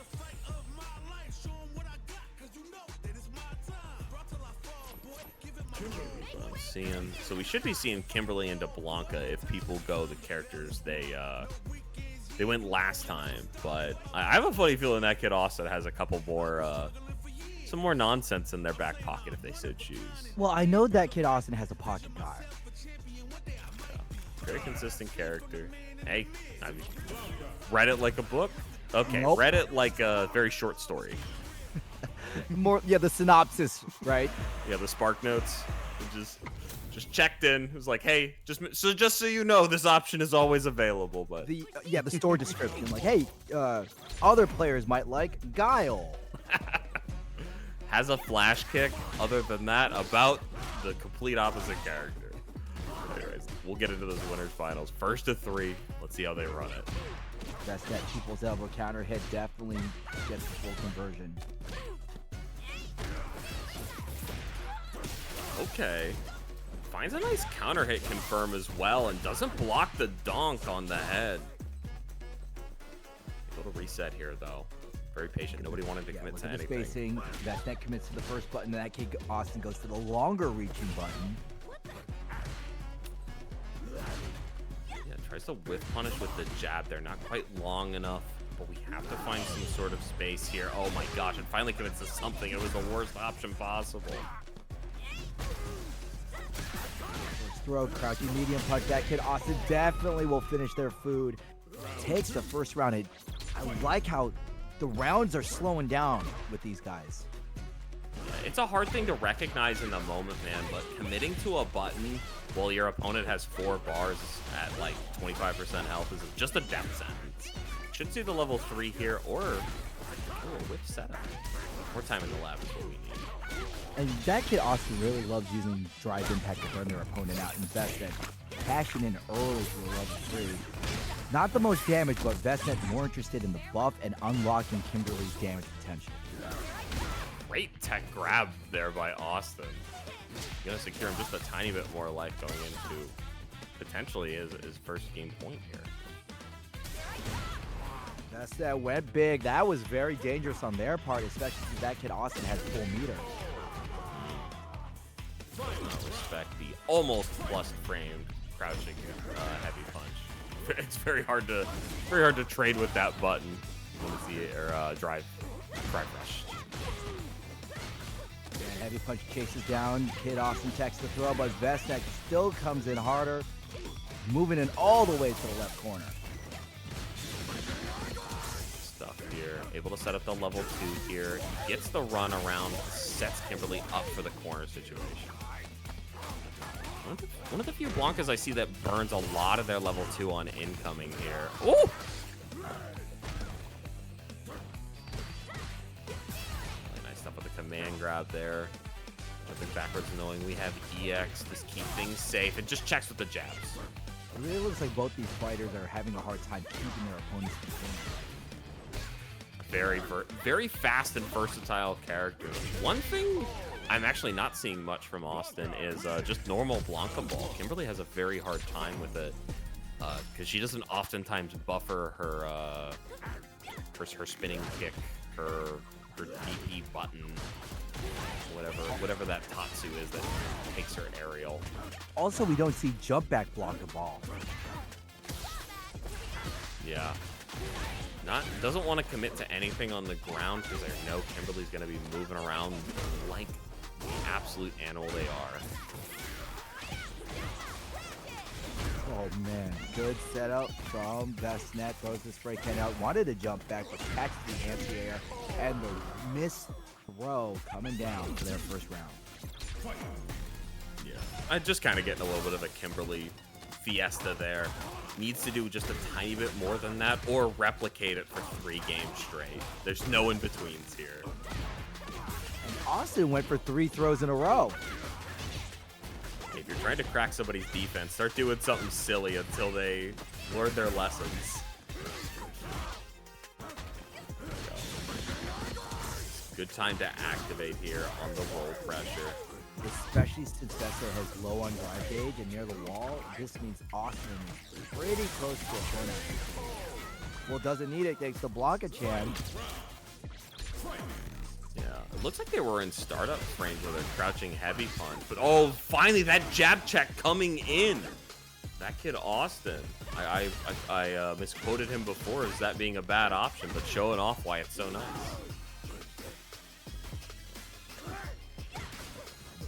So we should be seeing Kimberly into Blanca if people go the characters they went last time. But I have a funny feeling that kid Austin has a couple more, some more nonsense in their back pocket if they so choose. Well, I know that kid Austin has a pocket guard. Yeah. Very consistent character. Hey, I mean, read it like a book? Okay, Nope. read it like a very short story. More, yeah, the synopsis, right? Yeah, the Spark Notes. Just checked in. It was like, hey, just so you know, this option is always available. But The store description, like, hey, other players might like Guile. has a flash kick. Other than that, about the complete opposite character. Anyways, we'll get into those winners finals. First to 3. Let's see how they run it. That's that people's elbow counter hit definitely gets the full conversion. Okay. Finds a nice counter hit confirm as well and doesn't block the donk on the head. A little reset here though. Very patient. Nobody wanted to commit Look to at the anything. spacing. That commits to the first button. That kid Austin goes to the longer reaching button. Yeah, tries to whiff punish with the jab. They're not quite long enough, but we have to find some sort of space here. Oh my gosh, it finally commits to something. It was the worst option possible. Throw, crouching medium punch. That kid Austin definitely will finish their food. Takes the first round. I like how the rounds are slowing down with these guys. It's a hard thing to recognize in the moment, man, but committing to a button while your opponent has 4 bars at like 25% health is just a death sentence. Should see the level 3 here, or a whip setup. More time in the lab is what we need. And that kid Austin really loves using drive impact to burn their opponent out. Investment, cashing in early for the level 3. Not the most damage, but Vestnet more interested in the buff and unlocking Kimberly's damage potential. Great tech grab there by Austin. Gonna secure him just a tiny bit more life going into potentially his first game point here. Vestnet went big. That was very dangerous on their part, especially since that kid Austin has full meter. Respect the almost plus framed crouching heavy punch. It's very hard to trade with that button when it's the drive rush. And heavy punch chases down. Kid Austin takes the throw, but Vestnek still comes in harder, moving in all the way to the left corner. Stuff here. Able to set up the level 2 here. Gets the run around, sets Kimberly up for the corner situation. One of the few Blancas I see that burns a lot of their level 2 on incoming here. Ooh! Really nice stuff with the command grab there. Nothing backwards knowing we have EX. Just keep things safe. It just checks with the jabs. It really looks like both these fighters are having a hard time keeping their opponents contained. Very fast and versatile character. One thing I'm actually not seeing much from Austin is just normal Blanca ball. Kimberly has a very hard time with it because she doesn't oftentimes buffer her her spinning kick, her DP button, whatever that Tatsu is that takes her aerial. Also, we don't see jump back Blanca ball. Yeah. Doesn't want to commit to anything on the ground because they know Kimberly's going to be moving around like the absolute animal they are. Oh man, good setup from Vestnet. Throws the spray can out. Wanted to jump back, but catches the anti-air and the missed throw coming down for their first round. Yeah, I'm just kind of getting a little bit of a Kimberly fiesta there. Needs to do just a tiny bit more than that or replicate it for 3 games straight. There's no in-betweens here. And Austin went for 3 throws in a row. If you're trying to crack somebody's defense, start doing something silly until they learn their lessons. Good time to activate here on the roll pressure. Especially since Vesta has low on drive gauge and near the wall, this means Austin is pretty close to a burnout. Well, doesn't need it thanks to Blanca-chan. Yeah, it looks like they were in startup range with a crouching heavy punch. But oh, finally that jab check coming in. That kid Austin. I misquoted him before as that being a bad option, but showing off why it's so nice.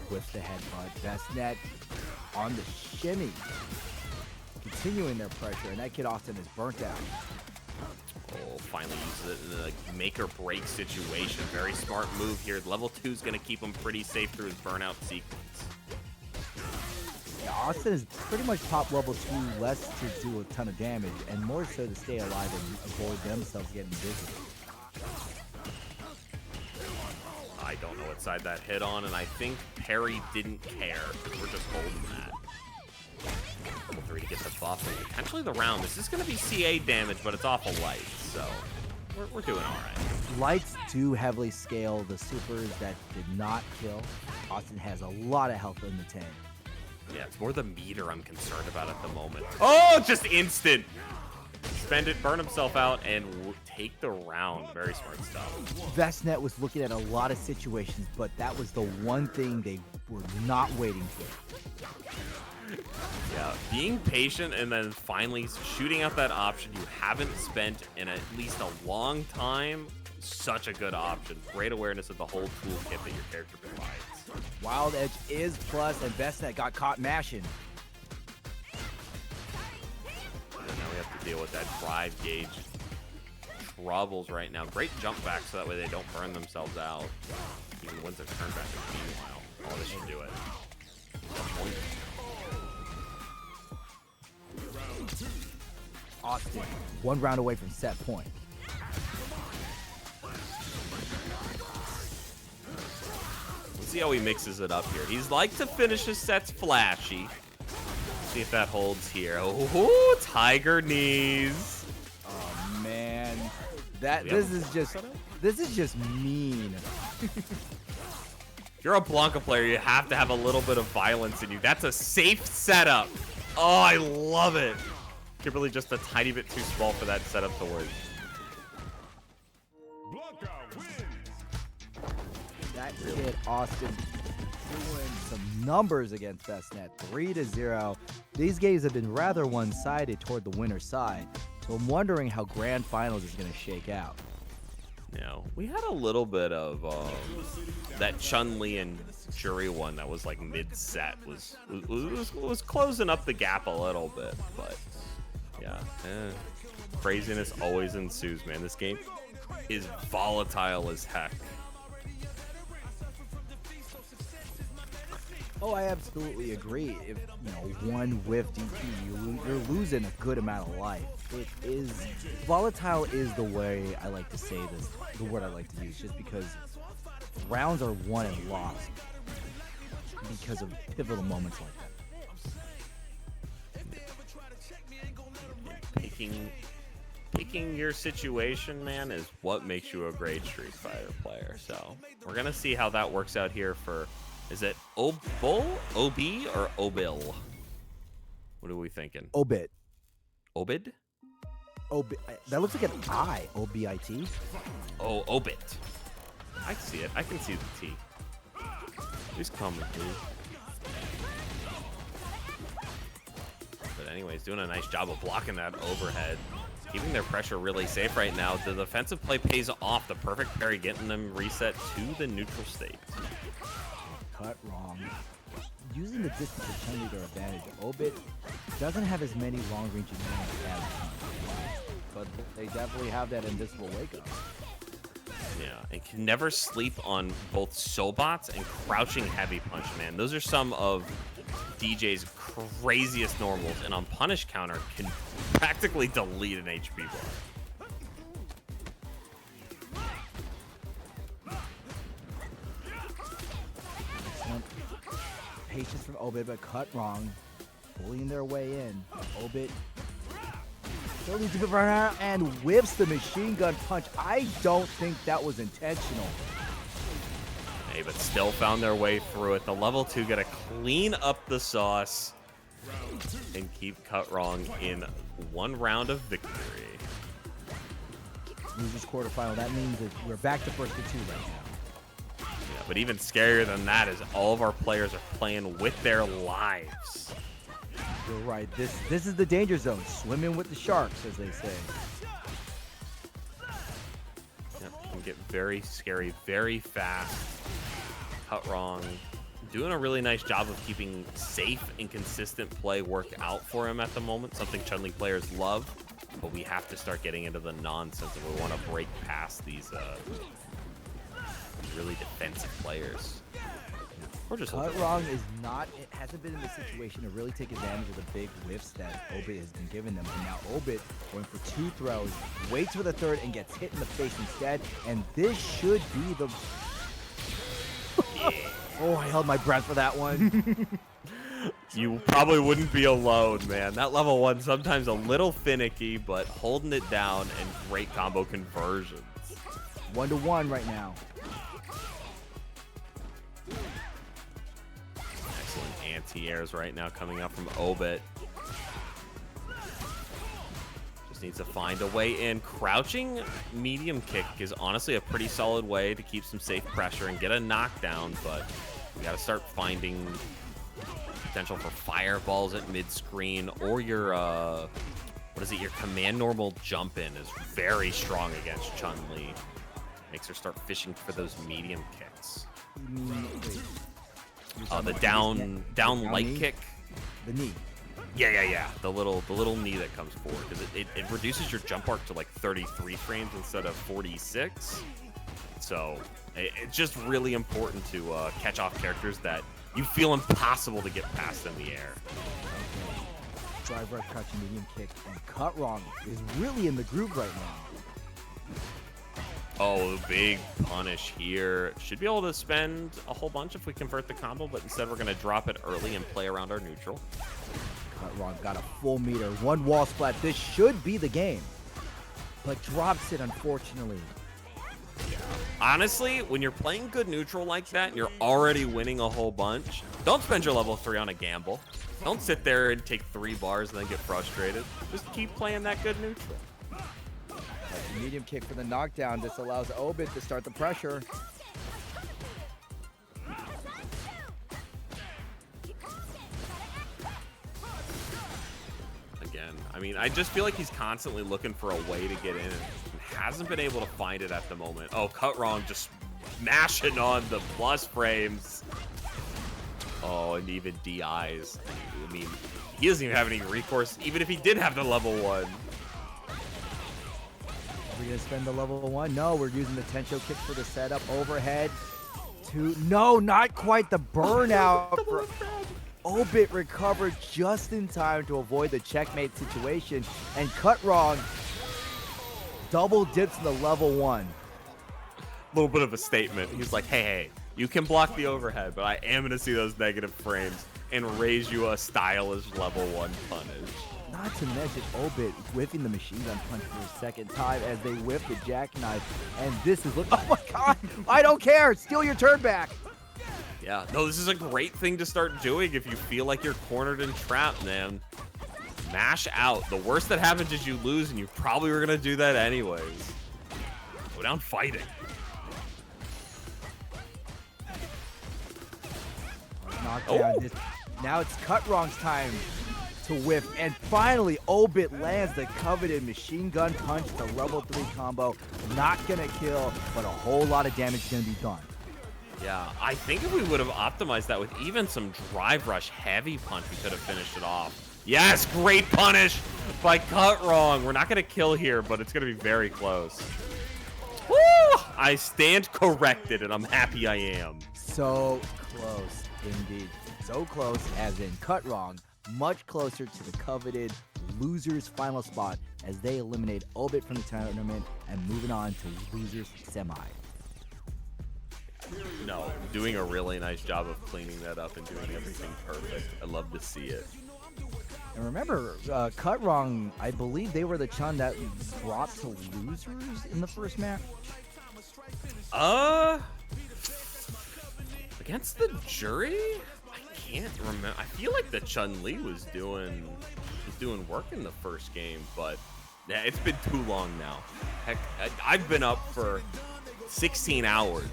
With the headbutt, Vestnet on the shimmy, continuing their pressure, and that kid Austin is burnt out. Oh, finally uses it in a like, make or break situation. Very smart move here. Level 2 is going to keep him pretty safe through his burnout sequence. Yeah, Austin is pretty much top level 2, less to do a ton of damage, and more so to stay alive and avoid themselves getting visited. I don't know what side that hit on, and I think Perry didn't care. We're just holding that. Level 3 to get the buff and potentially the round. This is going to be CA damage, but it's awful light, so we're doing all right. Lights do heavily scale the supers that did not kill. Austin has a lot of health in the tank. Yeah, it's more the meter I'm concerned about at the moment. Oh, just instant! Spend it, burn himself out, and take the round. Very smart stuff. Vestnet was looking at a lot of situations, but that was the one thing they were not waiting for. Yeah, being patient and then finally shooting out that option you haven't spent in at least a long time. Such a good option. Great awareness of the whole toolkit that your character provides. Wild Edge is plus, and Vestnet got caught mashing. And now we have to deal with that drive gauge troubles right now. Great jump back so that way they don't burn themselves out. Even once they're turned back to meanwhile. Oh, this should do it. Austin, one round away from set point. We'll see how he mixes it up here. He's like to finish his sets flashy. See if that holds here. Oh, tiger knees. Oh man, this is just mean. If you're a Blanca player, you have to have a little bit of violence in you. That's a safe setup. Oh, I love it. Kimberly just a tiny bit too small for that setup to work. That kid Austin doing some numbers against Vestnet, 3-0. These games have been rather one-sided toward the winner's side, so I'm wondering how Grand Finals is going to shake out. You know, we had a little bit of that Chun-Li and Shuri one that was like mid-set was closing up the gap a little bit, but yeah, craziness always ensues, man. This game is volatile as heck. Oh, I absolutely agree. If one whiff DP, you're losing a good amount of life. It is volatile is the way I like to say this, the word I like to use, just because rounds are won and lost because of pivotal moments like that. Picking your situation, man, is what makes you a great Street Fighter player. So we're gonna see how that works out here for. Is it Obul, OB, or Obil? What are we thinking? Obit. Obid? That looks like an I. O-B-I-T. Oh, Obit. I see it. I can see the T. He's coming, dude. But anyways, doing a nice job of blocking that overhead. Keeping their pressure really safe right now. The defensive play pays off. The perfect parry getting them reset to the neutral state. Cut wrong. Using the distance to Chun-Li to their advantage, Obit doesn't have as many long-range advantages as Chun-Li, but they definitely have that invisible wake-up. Yeah, and can never sleep on both Sobots and crouching heavy punch, man. Those are some of DJ's craziest normals, and on punish counter can practically delete an HP bar. patience from Obit, but cut wrong. Bullying their way in. Obit still needs to be around and whips the machine gun punch. I don't think that was intentional. Hey, but still found their way through it. The level 2 gonna clean up the sauce and keep Cut Wrong in 1 round of victory. Losers quarterfinal. That means that we're back to first to 2 right now. Yeah, but even scarier than that is all of our players are playing with their lives. You're right. This is the danger zone. Swimming with the sharks, as they say. Yep, can get very scary very fast. Cut Wrong doing a really nice job of keeping safe and consistent play work out for him at the moment, something Chun-Li players love, but we have to start getting into the nonsense if we want to break past these really defensive players. Or just Cut Wrong is not, it hasn't been in the situation to really take advantage of the big whiffs that Obit has been giving them. And now Obit going for 2 throws, waits for the third, and gets hit in the face instead. And this should be the... Oh, I held my breath for that one. You probably wouldn't be alone, man. That level 1 sometimes a little finicky, but holding it down and great combo conversions. 1-1 right now. Excellent anti-airs right now coming up from Obit. Just needs to find a way in. Crouching medium kick is honestly a pretty solid way to keep some safe pressure and get a knockdown, but we got to start finding potential for fireballs at mid-screen, or your, what is it, your command normal jump in is very strong against Chun-Li. Makes her start fishing for those medium kicks. The down light knee? kick. The knee. Yeah. The little knee that comes forward, because it reduces your jump arc to like 33 frames instead of 46. So it's just really important to catch off characters that you feel impossible to get past in the air. Okay. Drive rush, crouch, medium kick, and Cut Wrong is really in the groove right now. Oh, big punish here. Should be able to spend a whole bunch if we convert the combo, but instead we're going to drop it early and play around our neutral. Cut Wrong got a full meter, 1 wall splat. This should be the game, but drops it, unfortunately. Honestly, when you're playing good neutral like that and you're already winning a whole bunch, don't spend your level 3 on a gamble. Don't sit there and take 3 bars and then get frustrated. Just keep playing that good neutral. Medium kick for the knockdown. This allows Obit to start the pressure. Again, I mean, I just feel like he's constantly looking for a way to get in and hasn't been able to find it at the moment. Oh, Cut Wrong just mashing on the plus frames. Oh, and even DIs. I mean, he doesn't even have any recourse, even if he did have the level 1. We're going to spend the level 1. No, we're using the Tencho kick for the setup. Overhead. 2. No, not quite the burnout. Obit recovered just in time to avoid the checkmate situation. And Cut Wrong double dips in the level 1. A little bit of a statement. He's like, hey, you can block the overhead, but I am going to see those negative frames and raise you a stylish level 1 punish. Not to mention Obit whipping the machine gun punch for a second time as they whip the jackknife. And this is, oh my god, I don't care, steal your turn back. Yeah, no, this is a great thing to start doing if you feel like you're cornered and trapped, man. Mash out. The worst that happens is you lose, and you probably were going to do that anyways. Go down fighting. Knockdown. Now it's Cut Wrong's time to whip, and finally Obit lands the coveted machine gun punch, the level 3 combo. Not gonna kill, but a whole lot of damage is gonna be done. Yeah, I think if we would have optimized that with even some drive rush heavy punch, we could have finished it off. Yes, great punish by Cut Wrong. We're not gonna kill here, but it's gonna be very close. Woo! I stand corrected, and I'm happy I am. So close indeed. So close as in Cut Wrong, much closer to the coveted losers final spot as they eliminate Obit from the tournament and moving on to losers semi. No, doing a really nice job of cleaning that up and doing everything perfect. I love to see it. And remember, Cut Wrong, I believe they were the Chun that brought to losers in the first match. Against the jury? I can't remember. I feel like the Chun-Li was doing work in the first game, but yeah, it's been too long now. Heck, I've been up for 16 hours,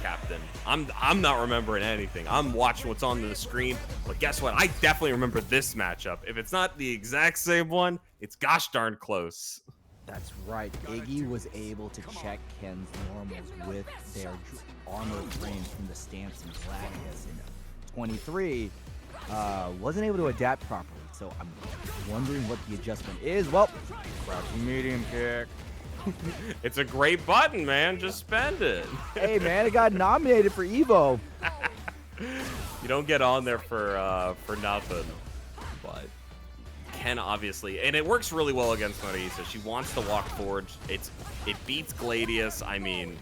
Captain. I'm not remembering anything. I'm watching what's on the screen, but guess what? I definitely remember this matchup. If it's not the exact same one, it's gosh darn close. That's right. Iggy was able to check Ken's normals with their armor frames from the stance and Gladius. And 23 wasn't able to adapt properly, so I'm wondering what the adjustment is. Well, crouching medium kick. It's a great button, man. Just spend it. Hey, man, it got nominated for Evo. You don't get on there for nothing. But Ken obviously, and it works really well against Marisa. She wants to walk forward. It beats Gladius. I mean,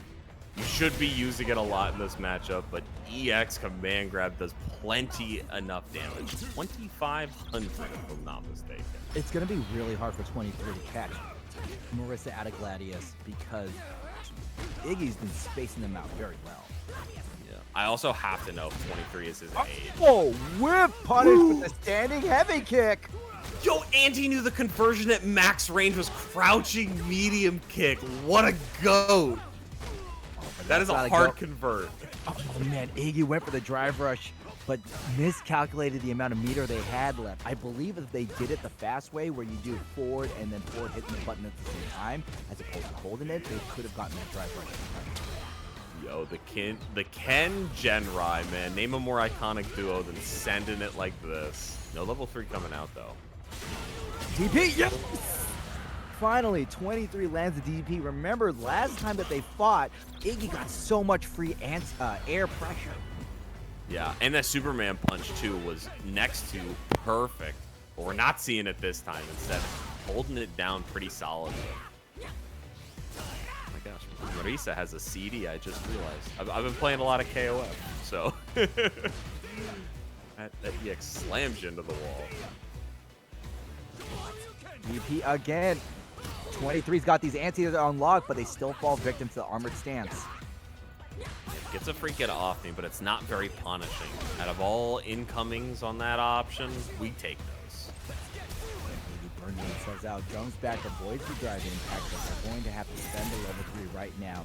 you should be using it a lot in this matchup, but EX command grab does plenty enough damage. 2,500 if I'm not mistaken. It's going to be really hard for 23 to catch Marisa out of Gladius because Iggy's been spacing them out very well. Yeah. I also have to know if 23 is his age. Oh, whip punish with a standing heavy kick. Yo, and he knew the conversion at max range was crouching medium kick. What a goat. That is a hard convert. Oh, man, Iggy went for the drive rush, but miscalculated the amount of meter they had left. I believe if they did it the fast way, where you do forward and then forward hitting the button at the same time, as opposed to holding it, they could have gotten that drive rush. Yo, the Ken Genrai, man. Name a more iconic duo than sending it like this. No level 3 coming out, though. DP, yes! Finally, 23 lands the DP. Remember, last time that they fought, Iggy got so much free air pressure. Yeah, and that Superman punch, too, was next to perfect. But we're not seeing it this time. Instead, holding it down pretty solidly. Oh my gosh, Marisa has a CD, I just realized. I've been playing a lot of KOF, so... that EX slams you into the wall. DP again. 23's got these anti unlocked, but they still fall victim to the armored stance. Gets a free get off me, but it's not very punishing. Out of all incomings on that option, we take those. Burnman says out, Jones back avoids the drive impact, but they're going to have to spend the level 3 right now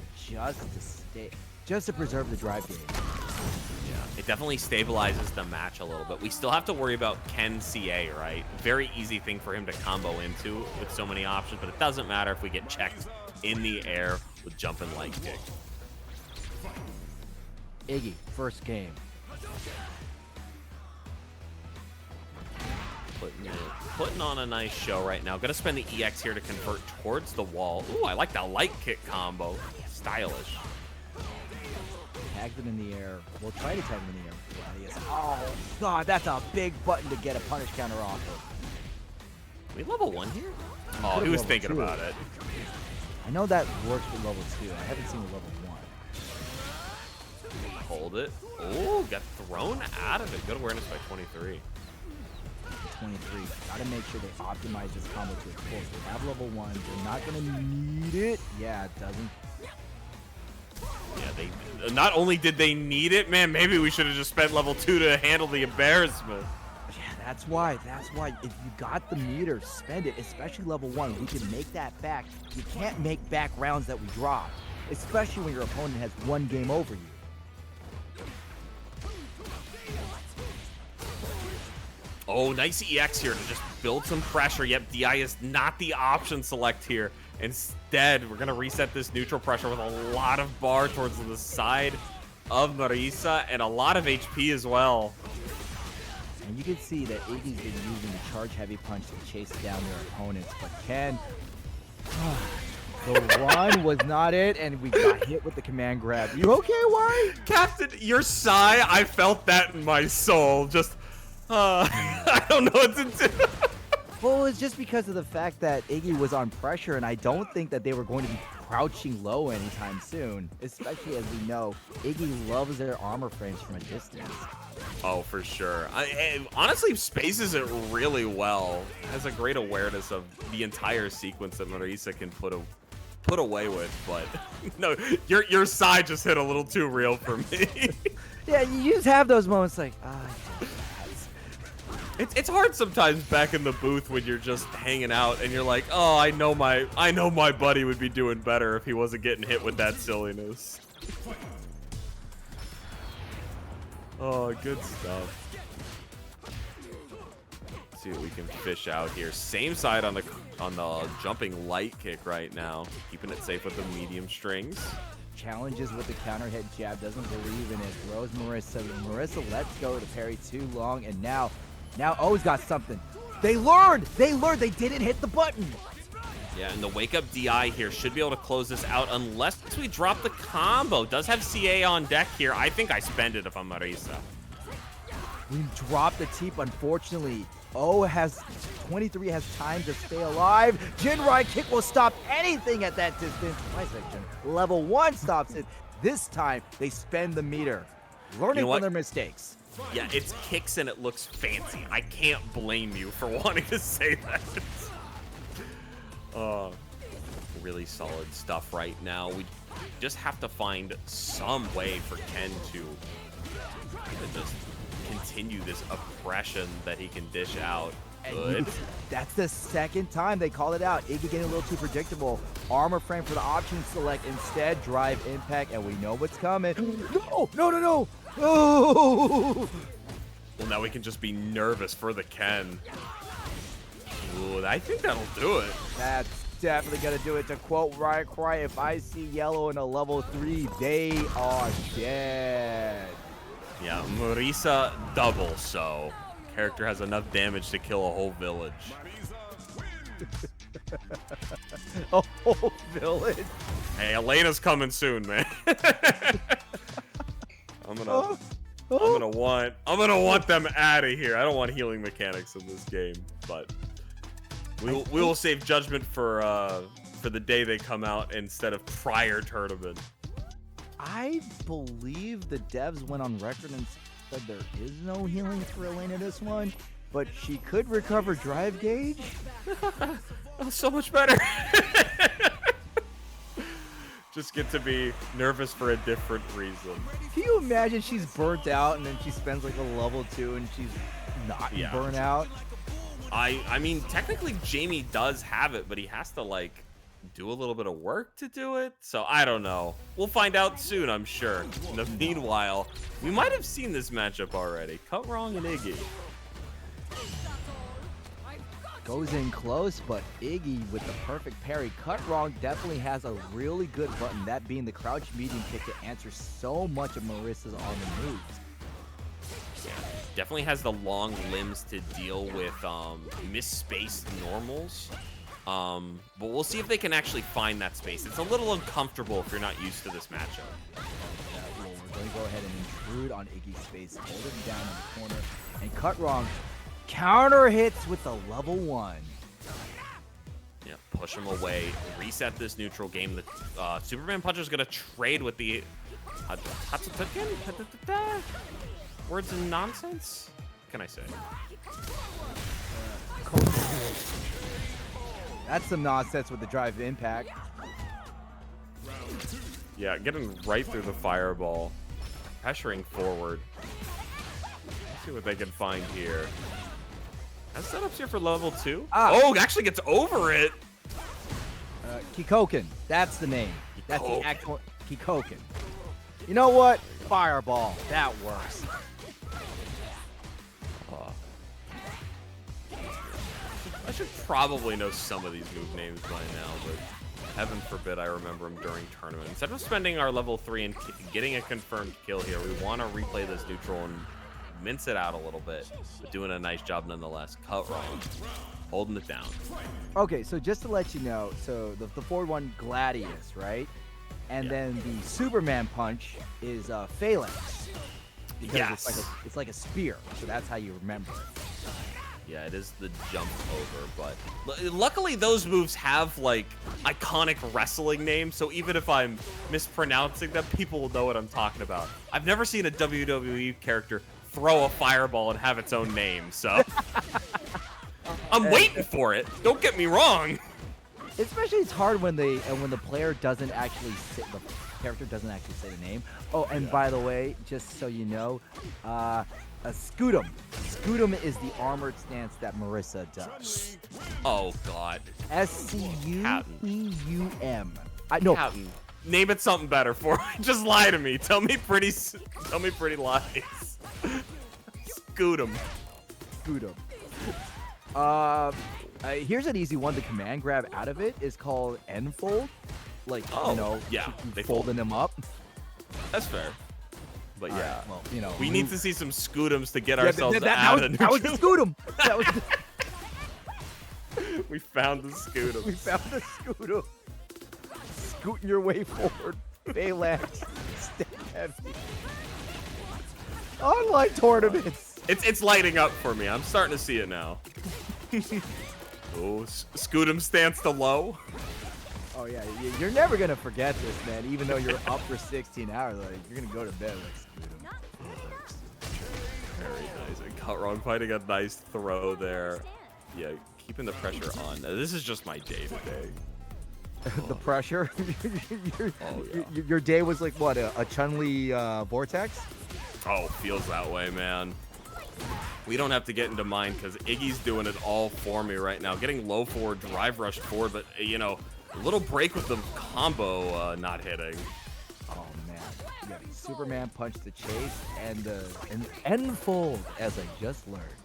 just to preserve the drive game. Yeah, it definitely stabilizes the match a little bit. We still have to worry about Ken CA, right? Very easy thing for him to combo into with so many options, but it doesn't matter if we get checked in the air with jump and leg kick. Iggy, first game. Putting on a nice show right now. Gonna spend the EX here to convert towards the wall. Ooh, I like that light kick combo. Stylish. Tagged it in the air. We'll try to tag him in the air. Oh, God, that's a big button to get a punish counter off of. We level 1 here? Oh, he was thinking about it. I know that works with level 2. I haven't seen a level 1. Hold it. Oh, got thrown out of it. Good awareness by 23. 23. Gotta make sure they optimize this combo to its full. They have level 1. They're not gonna need it. Yeah, it doesn't. Yeah, they not only did they need it, man, maybe we should have just spent level 2 to handle the embarrassment. Yeah, that's why. If you got the meter, spend it, especially level 1. We can make that back. You can't make back rounds that we drop, especially when your opponent has one game over you. Oh, nice EX here to just build some pressure. Yep, DI is not the option select here. Instead, we're going to reset this neutral pressure with a lot of bar towards the side of Marisa and a lot of HP as well. And you can see that Iggy's been using the charge heavy punch to chase down their opponents, but Ken, the run was not it, and we got hit with the command grab. You okay, why? Captain, your sigh, I felt that in my soul. Just, I don't know what to do. Well, it's just because of the fact that Iggy was on pressure, and I don't think that they were going to be crouching low anytime soon, especially as we know Iggy loves their armor frames from a distance. Oh, for sure. Honestly, spaces it really well. Has a great awareness of the entire sequence that Marisa can put away with, but no, your side just hit a little too real for me. Yeah, you just have those moments like, It's hard sometimes back in the booth when you're just hanging out and you're like, oh, I know my buddy would be doing better if he wasn't getting hit with that silliness. Oh, good stuff. Let's see what we can fish out here. Same side on the jumping light kick right now, keeping it safe with the medium strings. Challenges with the counter hit jab, doesn't believe in it. Throws Marisa. Marisa lets go to parry too long, and now O's got something. They learned. They didn't hit the button. Yeah, and the wake up DI here should be able to close this out unless we drop the combo. Does have CA on deck here. I think I spend it if I'm Marisa. We dropped the teep, unfortunately. O has 23 has time to stay alive. Jinrai kick will stop anything at that distance. My section. Level 1 stops it. This time they spend the meter, learning from their mistakes. Yeah, it's kicks and it looks fancy. I can't blame you for wanting to say that. Really solid stuff right now. We just have to find some way for Ken to just continue this oppression that he can dish out. Good. That's the second time they called it out. Iggy getting a little too predictable. Armor frame for the option select. Instead, drive impact, and we know what's coming. No. Oh! Well, now we can just be nervous for the Ken. Ooh, I think that'll do it. That's definitely gonna do it. To quote Riot Cry, if I see yellow in a level 3, they are dead. Yeah, Marisa double, so character has enough damage to kill a whole village. A whole village? Hey, Elena's coming soon, man. I'm gonna want them out of here. I don't want healing mechanics in this game, but we will save judgment for the day they come out instead of prior tournament. I believe the devs went on record and said there is no healing for Elena this one, but she could recover drive gauge. Oh, so much better. Just get to be nervous for a different reason. Can you imagine she's burnt out and then she spends like a level 2 and she's not burnt out? I mean, technically Jamie does have it, but he has to like do a little bit of work to do it. So I don't know. We'll find out soon, I'm sure. In the meanwhile, we might have seen this matchup already. Cut Wrong and Iggy. Goes in close, but Iggy with the perfect parry. Cut Wrong definitely has a really good button, that being the crouch medium kick to answer so much of Marisa's on the moves. Yeah, definitely has the long limbs to deal with misspaced normals. But we'll see if they can actually find that space. It's a little uncomfortable if you're not used to this matchup. We're going to go ahead and intrude on Iggy's space, hold him down in the corner, and Cut Wrong counter hits with the level 1. Yeah, push him away, reset this neutral game. The Superman Puncher is going to trade with the Hatsutuken? Words and nonsense? What can I say? That's some nonsense with the drive impact. Yeah, getting right through the fireball. Pressuring forward. Let's see what they can find here. Has setups here for level 2? Oh, actually gets over it. Kikoken. That's the name. That's the actual Kikoken. You know what? Fireball. That works. I should probably know some of these move names by now, but heaven forbid I remember them during tournament. Instead of spending our level 3 and getting a confirmed kill here, we want to replay this neutral and mince it out a little bit, but doing a nice job nonetheless. Cut Wrong, holding it down. Okay, so just to let you know, so the forward one, Gladius, right? And then the Superman punch is Phalanx. Because it's like a spear, so that's how you remember it. Yeah, it is the jump over, but luckily those moves have like iconic wrestling names, so even if I'm mispronouncing them, people will know what I'm talking about. I've never seen a WWE character throw a fireball and have its own name, so I'm waiting for it. Don't get me wrong. Especially it's hard when the player doesn't actually say the character doesn't actually say the name. Oh, and by the way, just so you know, a Scudum. Scudum is the armored stance that Marissa does. Oh God. S-C-U-E-U-M. No. Captain, name it something better for me. Just lie to me. Tell me pretty lies. Scudum. Scudum. Here's an easy one. The command grab out of it is called N-fold. Like, Oh, you know, yeah, they folding them up. That's fair. But yeah, Alright, well, you know, we need to see some Scudums to get Yeah, ourselves out of that was the Scudum. That was We found the Scudum. we found the Scudum. Scooting your way forward. Phalanx. Step heavy. Online tournaments. It's lighting up for me. I'm starting to see it now. Oh, Scudum stance to low. Oh yeah, you're never gonna forget this, man. Even though you're up for 16 hours, like you're gonna go to bed with Scudum. Very nice. And Cut Wrong finding a nice throw there. Yeah, keeping the pressure on. Now, this is just my day today. The pressure. Oh, yeah. Your day was like what? A Chun-Li vortex? Oh, feels that way, man. We don't have to get into mine because Iggy's doing it all for me right now. Getting low forward, drive rush forward, but you know, a little break with the combo not hitting. Oh man, yeah, Superman punch to chase and an N-fold, as I just learned.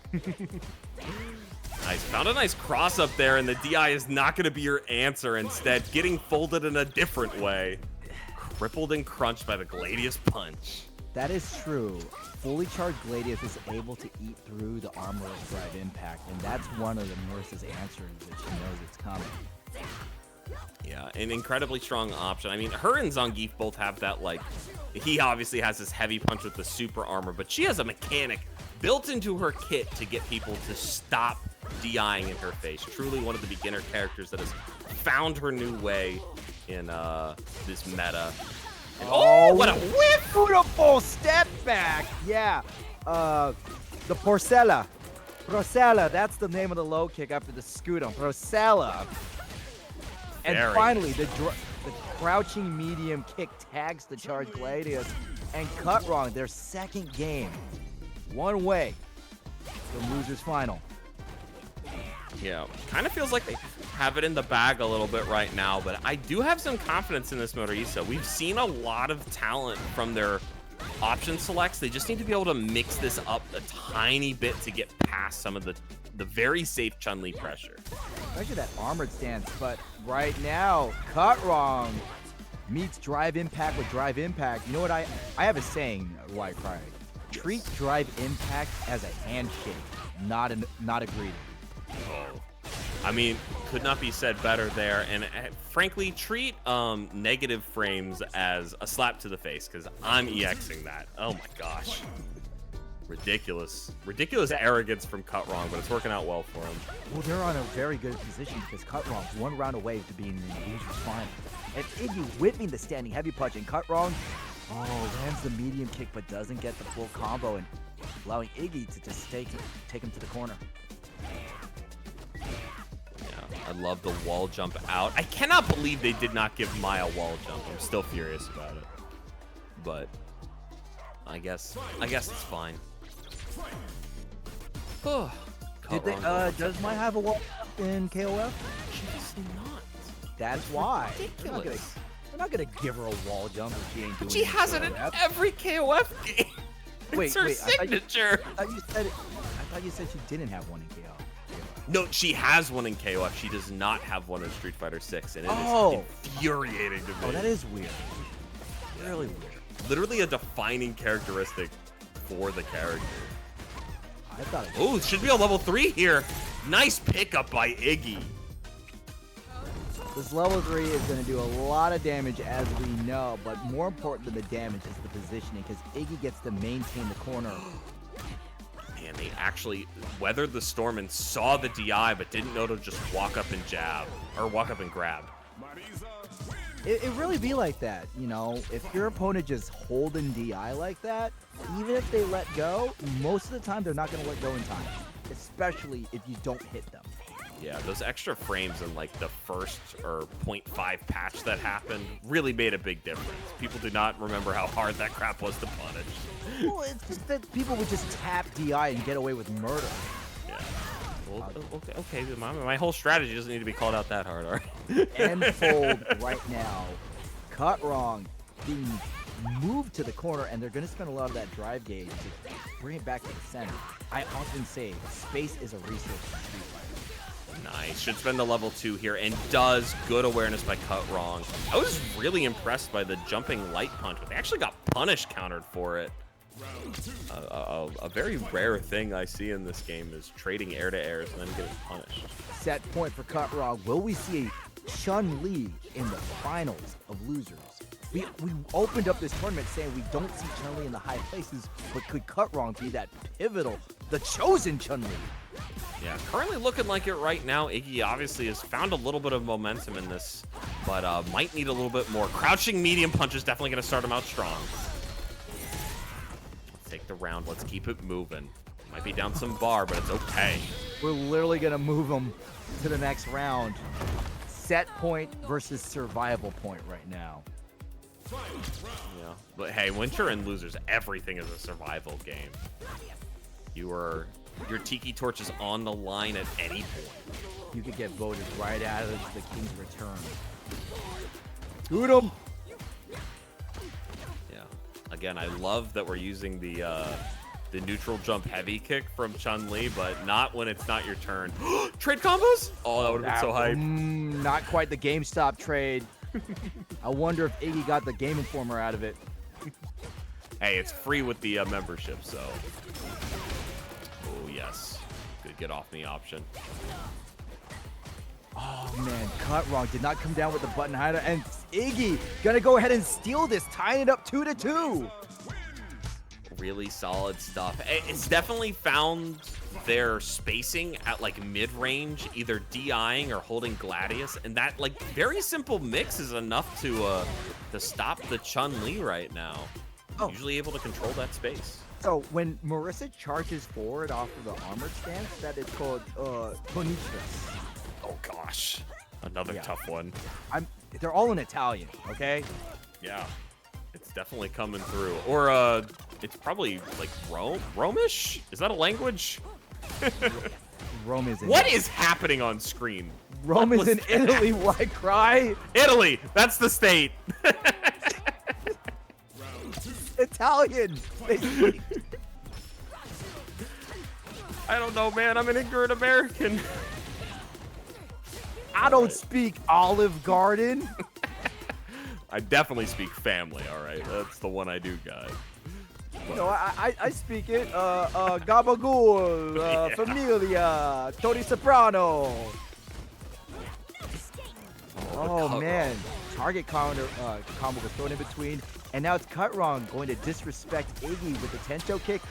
Nice, found a nice cross up there, and the DI is not going to be your answer. Instead, getting folded in a different way. Crippled and crunched by the Gladius punch. That is true. Fully charged Gladius is able to eat through the armor of Drive Impact, and that's one of the Marissa's answers that she knows it's coming. Yeah, an incredibly strong option. I mean, her and Zangief both have that, like, he obviously has this heavy punch with the super armor, but she has a mechanic built into her kit to get people to stop DIing in her face. Truly one of the beginner characters that has found her new way in this meta. And, oh, what a whiff! Beautiful step back! Yeah. The Porcella. Porcella, that's the name of the low kick after the Scudum. Porcella. And Very finally, the crouching medium kick tags the charged Gladius and Cut Wrong, their second game. One way. The loser's final. Yeah, kind of feels like they have it in the bag a little bit right now, but I do have some confidence in this Morisa. We've seen a lot of talent from their option selects. They just need to be able to mix this up a tiny bit to get past some of the very safe Chun-Li pressure. Especially that armored stance, but right now, Cut Wrong meets Drive Impact with Drive Impact. You know what I have a saying, White Pride. Treat Drive Impact as a handshake, not a greeting. Oh, I mean, could not be said better there. And frankly, treat negative frames as a slap to the face, because I'm EXing that. Oh my gosh. Ridiculous arrogance from Cut Wrong, but it's working out well for him. Well, they're on a very good position because Cut Wrong's one round away to being in the loser's final. And Iggy whipping the standing heavy punch, and Cut Wrong, lands the medium kick but doesn't get the full combo, and allowing Iggy to just take him to the corner. I love the wall jump out. I cannot believe they did not give Maya wall jump. I'm still furious about it. But I guess it's fine. Does Maya have a wall jump in KOF? She does not. That's why. Ridiculous. They're not gonna give her a wall jump if she ain't doing She has it in every KOF game. It's her signature. I thought you said she didn't have one in KOF. No, she has one in KOF. She does not have one in Street Fighter 6, and it is infuriating to me. Oh, that is weird. Really weird. Literally a defining characteristic for the character. I thought. Oh, should be a level 3 here. Nice pickup by Iggy. This level 3 is going to do a lot of damage, as we know, but more important than the damage is the positioning, because Iggy gets to maintain the corner. Man, and they actually weathered the storm and saw the DI, but didn't know to just walk up and jab, or walk up and grab. It really be like that, you know? If your opponent just holding DI like that, even if they let go, most of the time they're not going to let go in time, especially if you don't hit them. Yeah, those extra frames in like the first or 0.5 patch that happened really made a big difference. People do not remember how hard that crap was to punish. Well, it's just that people would just tap DI and get away with murder. Yeah. Well, okay. My whole strategy doesn't need to be called out that hard, all right? End fold right now. Cut wrong. Being moved to the corner, and they're going to spend a lot of that drive gauge to bring it back to the center. I often say space is a resource in Street Fighter. Nice. Should spend the level 2 here, and does. Good awareness by Cut Wrong. I was really impressed by the jumping light punch, but they actually got punish countered for it. A very rare thing I see in this game is trading air-to-airs and then getting punished. Set point for Cut Wrong. Will we see Chun-Li in the finals of losers? We opened up this tournament saying we don't see Chun-Li in the high places, but could Cut Wrong be that pivotal, the chosen Chun-Li? Yeah, currently looking like it right now. Iggy obviously has found a little bit of momentum in this, but might need a little bit more. Crouching medium punch is definitely going to start him out strong. Let's take the round. Let's keep it moving. Might be down some bar, but it's okay. We're literally going to move him to the next round. Set point versus survival point right now. Yeah, but hey, once you're in losers, everything is a survival game. Your Tiki Torch is on the line at any point. You could get voted right out of the King's Return. Shoot him! Yeah. Again, I love that we're using the neutral jump heavy kick from Chun-Li, but not when it's not your turn. Trade combos? Oh, that would have been so hype. Not quite the GameStop trade. I wonder if Iggy got the Game Informer out of it. Hey, it's free with the membership, so. Oh, yes. Good get off me option. Oh, man. Cut Wrong did not come down with the button hider. And Iggy gonna go ahead and steal this, tying it up 2-2. Really solid stuff. It's definitely found their spacing at like mid-range, either DIing or holding Gladius, and that like very simple mix is enough to stop the Chun-Li right now. Oh. Usually able to control that space. So when Marissa charges forward off of the armored stance, that is called Bonitas. Oh gosh, another tough one. They're all in Italian, okay? Yeah, it's definitely coming through. Or it's probably like Romish? Is that a language? Rome is in What is happening on screen? Rome is in Italy, why cry? Italy, that's the state. Italian. I don't know, man. I'm an ignorant American. I don't speak Olive Garden. I definitely speak family, all right? That's the one I do, guys. No, I speak it. Gabagool, Familia, Tony Soprano. Oh, man. Target combo was thrown in between. And now it's Cut Wrong going to disrespect Iggy with the Tento kick.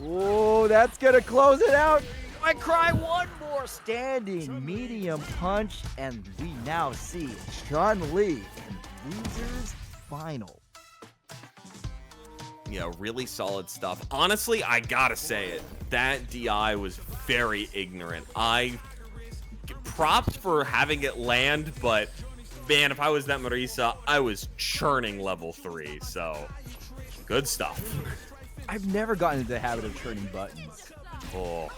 Oh, that's going to close it out. I cry one more standing medium punch. And we now see Chun-Li in Losers Final. Yeah, really solid stuff. Honestly, I gotta say it. That DI was very ignorant. Props for having it land, but man, if I was that Marisa, I was churning level 3, so good stuff. I've never gotten into the habit of churning buttons. Oh,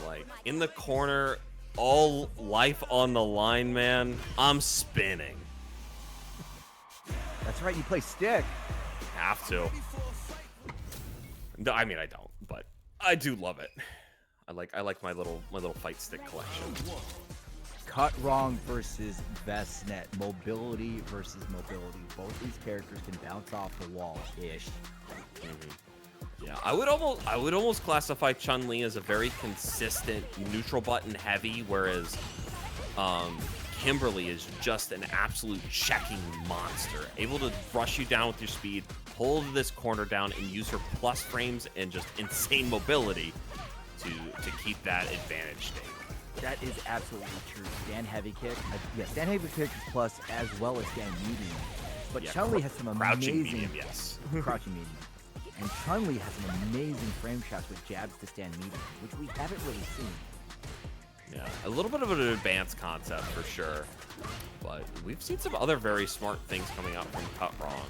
like in the corner, all life on the line, man. I'm spinning. That's right, you play stick. Have to. No, I mean I don't, but I do love it. I like my little fight stick collection. Cut Wrong versus Vestnet. Mobility versus mobility. Both these characters can bounce off the wall-ish. Yeah, I would almost classify Chun-Li as a very consistent neutral button heavy, whereas Kimberly is just an absolute checking monster, able to rush you down with your speed, hold this corner down and use her plus frames and just insane mobility to keep that advantage stable. That is absolutely true. Stand heavy kick. Yeah, stand heavy kick plus as well as stand medium. But Yeah, Chun-Li has some crouching amazing... medium, yes. Crouching medium. And Chun-Li has some amazing frame traps with jabs to stand medium, which we haven't really seen. Yeah, a little bit of an advanced concept for sure. But we've seen some other very smart things coming out from Cut Wrong.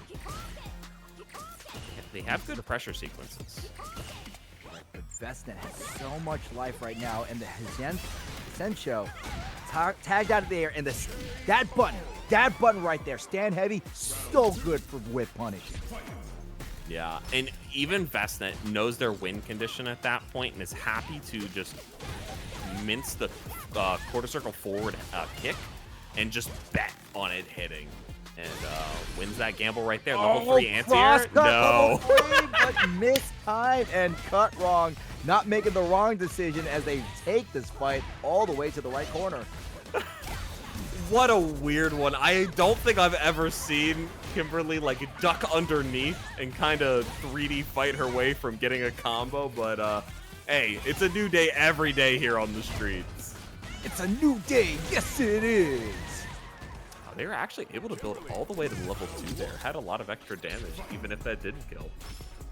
They have good pressure sequences. But Vestnet has so much life right now, and the Sensho tagged out of the air, and that button right there, stand heavy, so good for whip punish. Yeah, and even Vestnet knows their win condition at that point and is happy to just mince the quarter circle forward kick and just bet on it hitting. And wins that gamble right there. Level 3 anti-air? No. Level 3, but mistimed and Cut Wrong. Not making the wrong decision as they take this fight all the way to the right corner. What a weird one. I don't think I've ever seen Kimberly like duck underneath and kind of 3D fight her way from getting a combo, but hey, it's a new day every day here on the streets. It's a new day. Yes, it is. They were actually able to build all the way to level 2 there. Had a lot of extra damage, even if that didn't kill.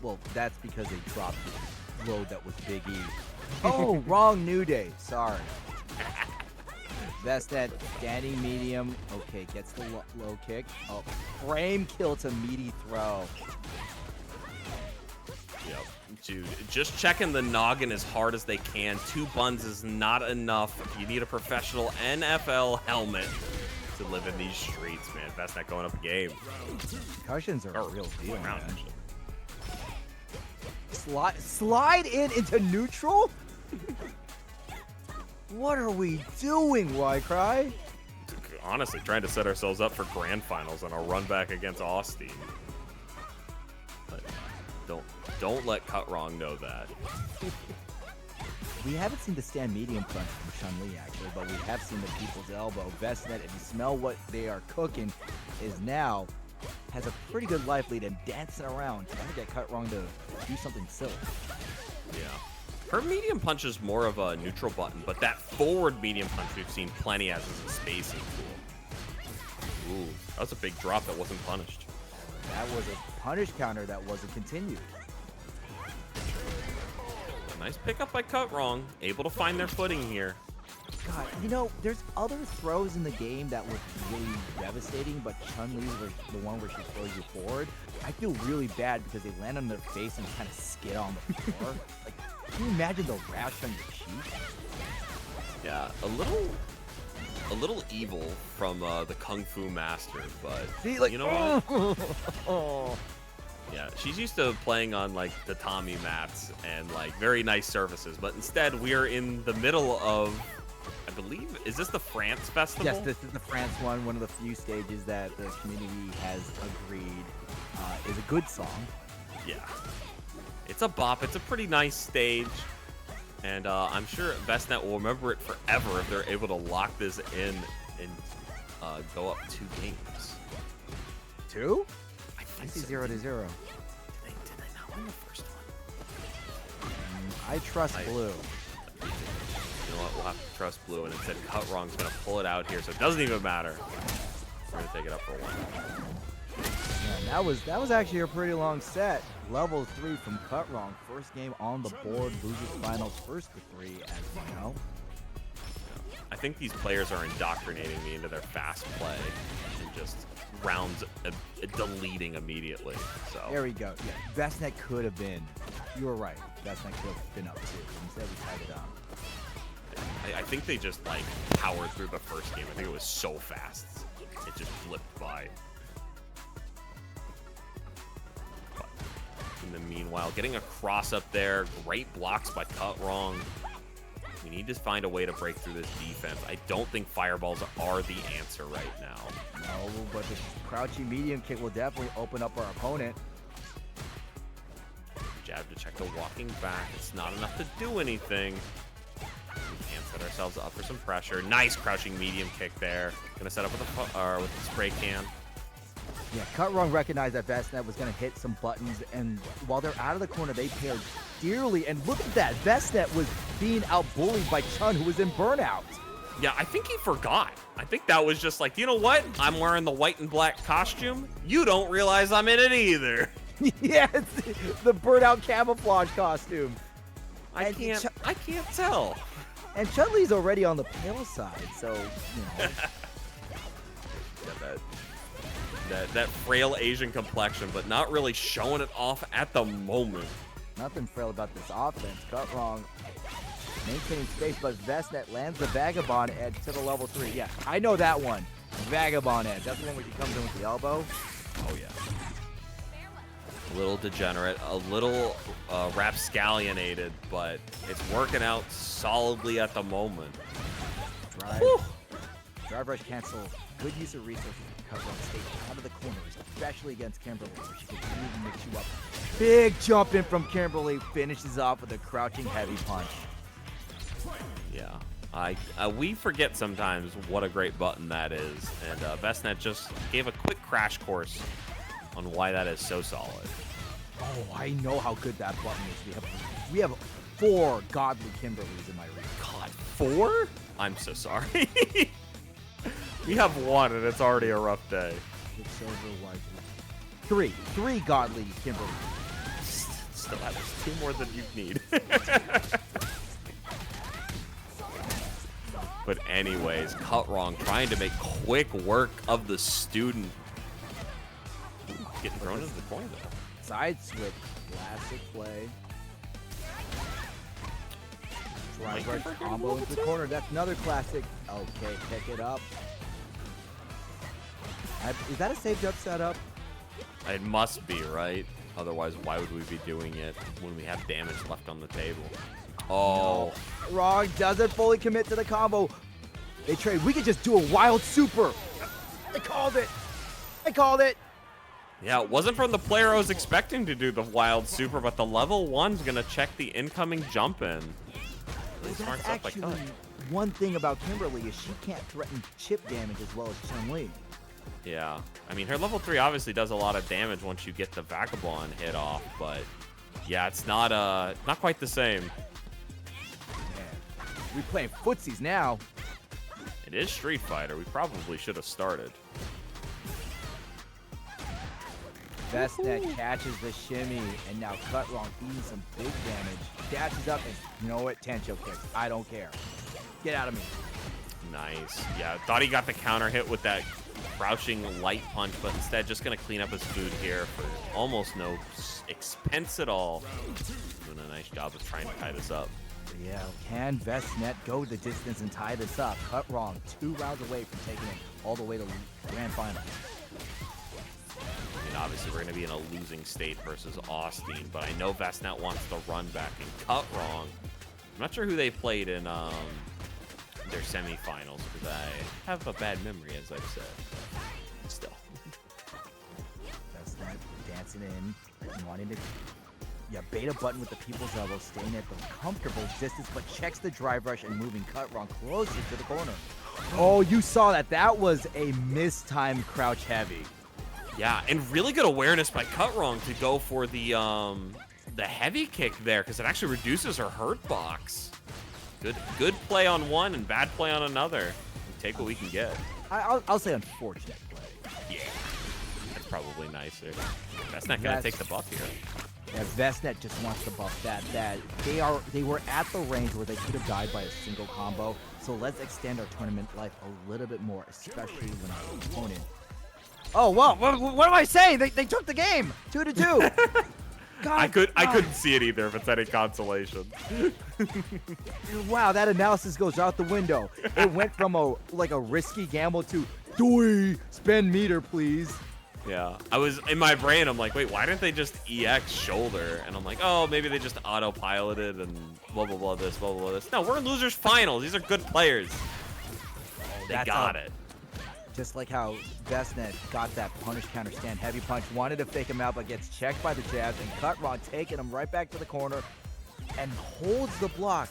Well, that's because they dropped the load that was Big E. Oh, wrong New Day. Sorry. Vestnet, standing medium. Okay, gets the low kick. Oh, frame kill to meaty throw. Yep. Dude, just checking the noggin as hard as they can. 2 buns is not enough. You need a professional NFL helmet to live in these streets, man. Vestnet going up a game. Concussions are a real deal, round, man. actually. Slide into neutral? What are we doing, a.k.i? Honestly, trying to set ourselves up for grand finals on our run back against Austin. But don't let Cut Wrong know that. We haven't seen the stand medium punch from Chun-Li, actually, but we have seen the people's elbow. Vestnet, if you smell what they are cooking, has a pretty good life lead and dancing around, trying to get Cut Wrong to do something silly. Yeah. Her medium punch is more of a neutral button, but that forward medium punch we've seen plenty as a spacing tool. Ooh, that was a big drop that wasn't punished. That was a punish counter that wasn't continued. A nice pickup by Cut Wrong, able to find their footing here. God, you know, there's other throws in the game that were really devastating, but Chun-Li's was the one where she throws you forward. I feel really bad because they land on their face and kind of skid on the floor. Like, can you imagine the rash on your cheek? Yeah, a little evil from the Kung Fu Master, but See, like, you know what? Oh. Yeah, she's used to playing on like the Tommy mats and like very nice surfaces, but instead we are in the middle of, I believe, is this the France Festival? Yes, this is the France one of the few stages that the community has agreed is a good song. Yeah. It's a bop. It's a pretty nice stage. And I'm sure Vestnet will remember it forever if they're able to lock this in and go up 2 games. 2? I see so. 0-0. Did they not win the first one? I trust blue. You know what? We'll have to trust blue. And instead, Cut Wrong's going to pull it out here, so it doesn't even matter. We're going to take it up for 1. Yeah, that was actually a pretty long set. Level 3 from Cut Wrong. First game on the board. Loses finals first to 3, as you know. I think these players are indoctrinating me into their fast play and just rounds deleting immediately. So there we go. Yeah, Vestnet could have been. You were right. Vestnet could have been up 2. Instead, we tied it on. I think they just like powered through the first game. I think it was so fast. It just flipped by. But in the meanwhile, getting a cross up there, great blocks by Cut Wrong. We need to find a way to break through this defense. I don't think fireballs are the answer right now. No, but the crouching medium kick will definitely open up our opponent. Jab to check the walking back. It's not enough to do anything. We can set ourselves up for some pressure. Nice crouching medium kick there. Gonna set up with a spray can. Yeah, Cut Wrong recognized that Vestnet was going to hit some buttons, and while they're out of the corner, they paired dearly. And look at that, Vestnet was being outbullied by Chun, who was in burnout. Yeah, I think he forgot. I think that was just like, you know what? I'm wearing the white and black costume. You don't realize I'm in it either. Yeah, it's the burnout camouflage costume. I can't tell. And Chun-Li's already on the pale side, so, you know. Yeah, that frail Asian complexion, but not really showing it off at the moment. Nothing frail about this offense. Cut Wrong maintaining space, but Vestnet lands the Vagabond Edge to the level 3. Yeah, I know that one. Vagabond Edge. That's the one where he comes in with the elbow. Oh, yeah. A little degenerate, a little rapscallionated, but it's working out solidly at the moment. Drive rush cancel. Good use of resources to cover on stage out of the corners, especially against Kimberly, where she can really mix you up. Big jump in from Kimberly, finishes off with a crouching heavy punch. Yeah, we forget sometimes what a great button that is, and Vestnet just gave a quick crash course on why that is so solid. Oh, I know how good that button is. We have 4 godly Kimberlys in my region. God, 4? I'm so sorry. We have 1, and it's already a rough day. Three godly Kimberlys. Still, that was 2 more than you need. But anyways, Cut Wrong trying to make quick work of the student. Ooh, getting thrown into the corner though. Side switch, classic play. Drive rush combo into the corner. That's another classic. Okay, pick it up. Is that a safe jump setup? It must be, right? Otherwise, why would we be doing it when we have damage left on the table? Oh. No. Wrong doesn't fully commit to the combo. They trade. We could just do a wild super. I called it. I called it. Yeah, it wasn't from the player I was expecting to do the wild super, but the level 1's going to check the incoming jump in. Really smart stuff by Cut. One thing about Kimberly is she can't threaten chip damage as well as Chun-Li. Yeah, I mean, her level 3 obviously does a lot of damage once you get the Vagabond hit off, but yeah, it's not quite the same. Yeah. We playing footsies now. It is Street Fighter. We probably should have started. Vestnet catches the shimmy, and now Cut Wrong eating some big damage. Dashes up, and you know what? Tencho kicks. I don't care. Get out of me. Nice. Yeah, thought he got the counter hit with that crouching light punch, but instead just going to clean up his food here for almost no expense at all. Doing a nice job of trying to tie this up. Yeah, can Vestnet go the distance and tie this up? Cut Wrong, 2 rounds away from taking it all the way to grand final. I mean, obviously we're going to be in a losing state versus Austin, but I know Vestnet wants the run back and Cut Wrong. I'm not sure who they played in their semifinals because I have a bad memory, as I've said. Still. Vestnet dancing in, wanting to beta button with the people's elbow, staying at the comfortable distance, but checks the drive rush and moving Cut Wrong closer to the corner. Oh, you saw that. That was a mistimed crouch heavy. Yeah, and really good awareness by Cut Wrong to go for the heavy kick there, because it actually reduces her hurt box. Good play on one and bad play on another. We take what we can get. I'll say unfortunate play. Yeah, that's probably nicer. Vestnet gonna take the buff here. Yeah, Vestnet just wants to buff that. They were at the range where they could have died by a single combo. So let's extend our tournament life a little bit more, especially when our opponent. Oh, whoa! What am I saying? They took the game 2-2. I couldn't see it either if it's any consolation. Wow, that analysis goes out the window. It went from a risky gamble to doi spend meter, please. Yeah, I was in my brain. I'm like, wait, why didn't they just EX shoulder? And I'm like, oh, maybe they just autopiloted and blah blah blah this, blah blah blah this. No, we're in losers finals. These are good players. They got it. Just like how Vestnet got that punish counter stand heavy punch, wanted to fake him out, but gets checked by the jabs, and Cut Wrong taking him right back to the corner and holds the block.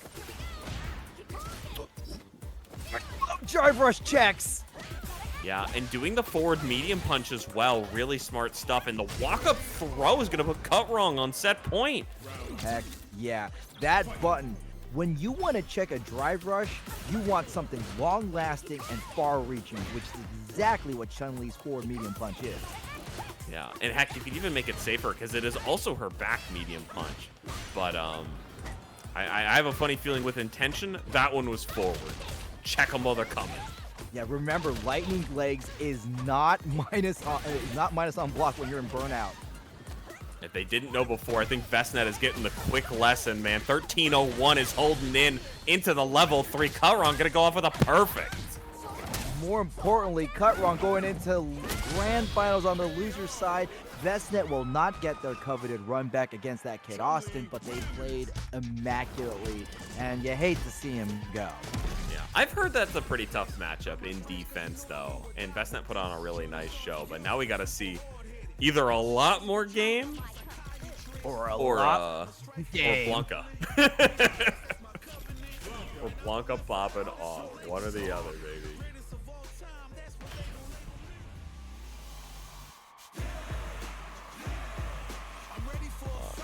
Drive rush checks. Yeah, and doing the forward medium punch as well, really smart stuff. And the walk-up throw is going to put Cut Wrong on set point. Heck yeah, that button. When you want to check a drive rush, you want something long-lasting and far-reaching, which is exactly what Chun-Li's forward medium punch is. Yeah, and heck, you could even make it safer because it is also her back medium punch. But I have a funny feeling with intention, that one was forward. Check 'em while they're coming. Yeah, remember, lightning legs is not minus on block when you're in burnout. If they didn't know before, I think Vestnet is getting the quick lesson, man. 1301 is holding in into the level 3. Cut Wrong gonna go off with a perfect. More importantly, Cut Wrong going into grand finals on the loser side. Vestnet will not get their coveted run back against that kid Austin, but they played immaculately, and you hate to see him go. Yeah, I've heard that's a pretty tough matchup in defense, though, and Vestnet put on a really nice show, but now we got to see either a lot more game or Blanca. Or Blanca popping off. One or the other, baby.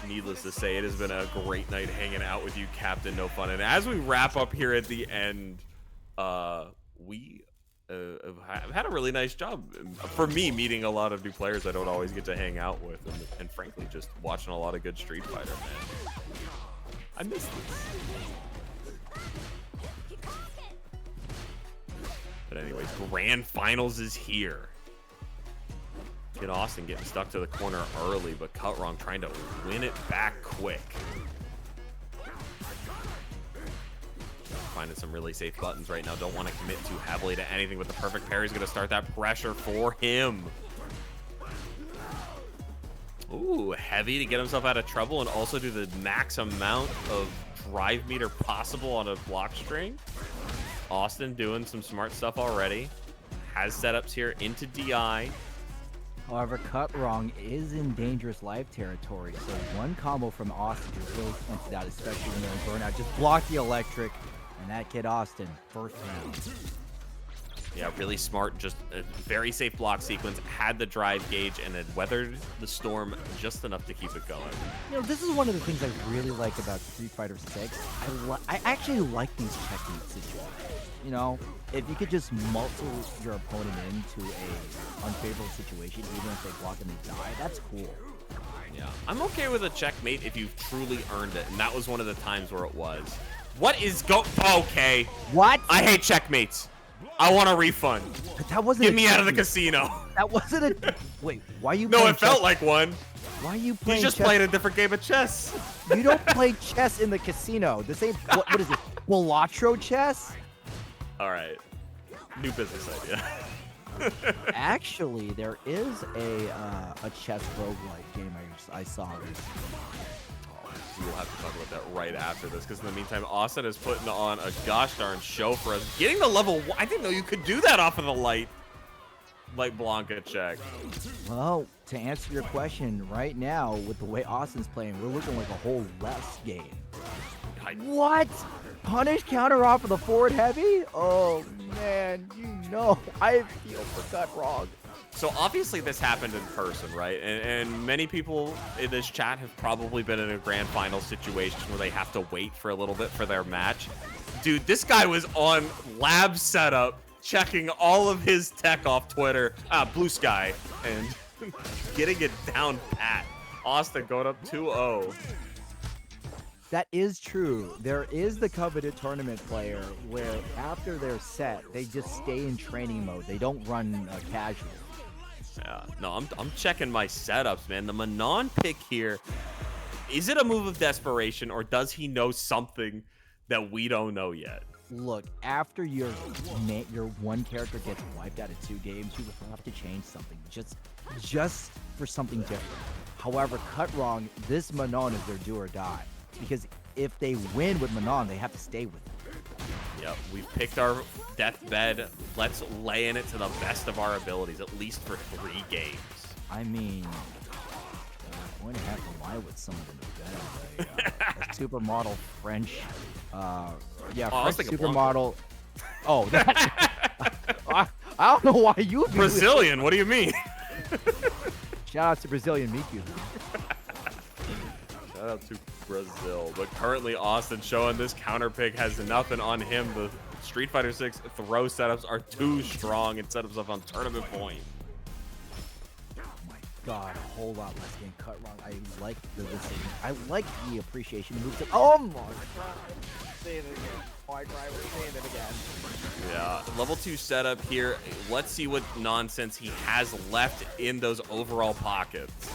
Needless to say, it has been a great night hanging out with you, Captain No Fun. And as we wrap up here at the end, we have had a really nice job. For me, meeting a lot of new players I don't always get to hang out with. And frankly, just watching a lot of good Street Fighter, man. I miss this. But anyways, Grand Finals is here. Kid Austin getting stuck to the corner early, but Cut Wrong trying to win it back quick. Finding some really safe buttons right now. Don't want to commit too heavily to anything, but the perfect parry is going to start that pressure for him. Ooh, heavy to get himself out of trouble and also do the max amount of drive meter possible on a block string. Austin doing some smart stuff already. Has setups here into DI. However, Cut Wrong is in dangerous life territory, so one combo from Austin is really pointed out, especially when they're in burnout. Just block the electric, and that kid Austin, first round. Yeah, really smart, just a very safe block sequence, had the drive gauge, and had weathered the storm just enough to keep it going. You know, this is one of the things I really like about Street Fighter 6. I actually like these checkmate situations. You know, if you could just muscle your opponent into a unfavorable situation, even if they block and they die, that's cool. Yeah, I'm okay with a checkmate if you've truly earned it, and that was one of the times where it was. What is okay. What? I hate checkmates. I want a refund. But that wasn't Get me out of the casino. That wasn't a... Wait, why are you No, playing it felt chess? like one. Why are you playing You just chess? played a different game of chess. You don't play chess in the casino. This ain't... What is it? Balatro chess? All right. New business idea. Actually, there is a chess roguelike game I saw recently. We'll have to talk about that right after this, because in the meantime, Austin is putting on a gosh darn show for us. Getting the level 1, I didn't know you could do that off of the light Blanca check. Well, to answer your question, right now, with the way Austin's playing, we're looking like a whole less game. What? Punish counter off of the forward heavy? Oh, man, you know, I feel for Cut Wrong. So obviously this happened in person, right? And many people in this chat have probably been in a grand final situation where they have to wait for a little bit for their match. Dude, this guy was on lab setup, checking all of his tech off Twitter, Blue Sky, and getting it down pat. Austin going up 2-0. That is true. There is the coveted tournament player where after they're set, they just stay in training mode. They don't run casual. Yeah, no, I'm checking my setups, man. The Manon pick here, is it a move of desperation, or does he know something that we don't know yet? Look, after your one character gets wiped out of 2 games, you will have to change something, just for something different. However, Cut Wrong, this Manon is their do or die, because if they win with Manon, they have to stay with it. Yep, we've picked our deathbed. Let's lay in it to the best of our abilities, at least for 3 games. I mean, I'm going to have to lie with someone in the bed. A supermodel French, French supermodel. Oh, that, I don't know why you would be Brazilian, what do you mean? Shout out to Brazilian Miku. Shout out to Brazil. But currently Austin showing this counter pick has nothing on him. The Street Fighter 6 throw setups are too strong and set himself on tournament point. God, a whole lot less getting cut wrong. I like the listening. I like the appreciation moves. Oh my God. Say it again. Oh, I cry. We're saying it again. Yeah, level 2 setup here. Let's see what nonsense he has left in those overall pockets.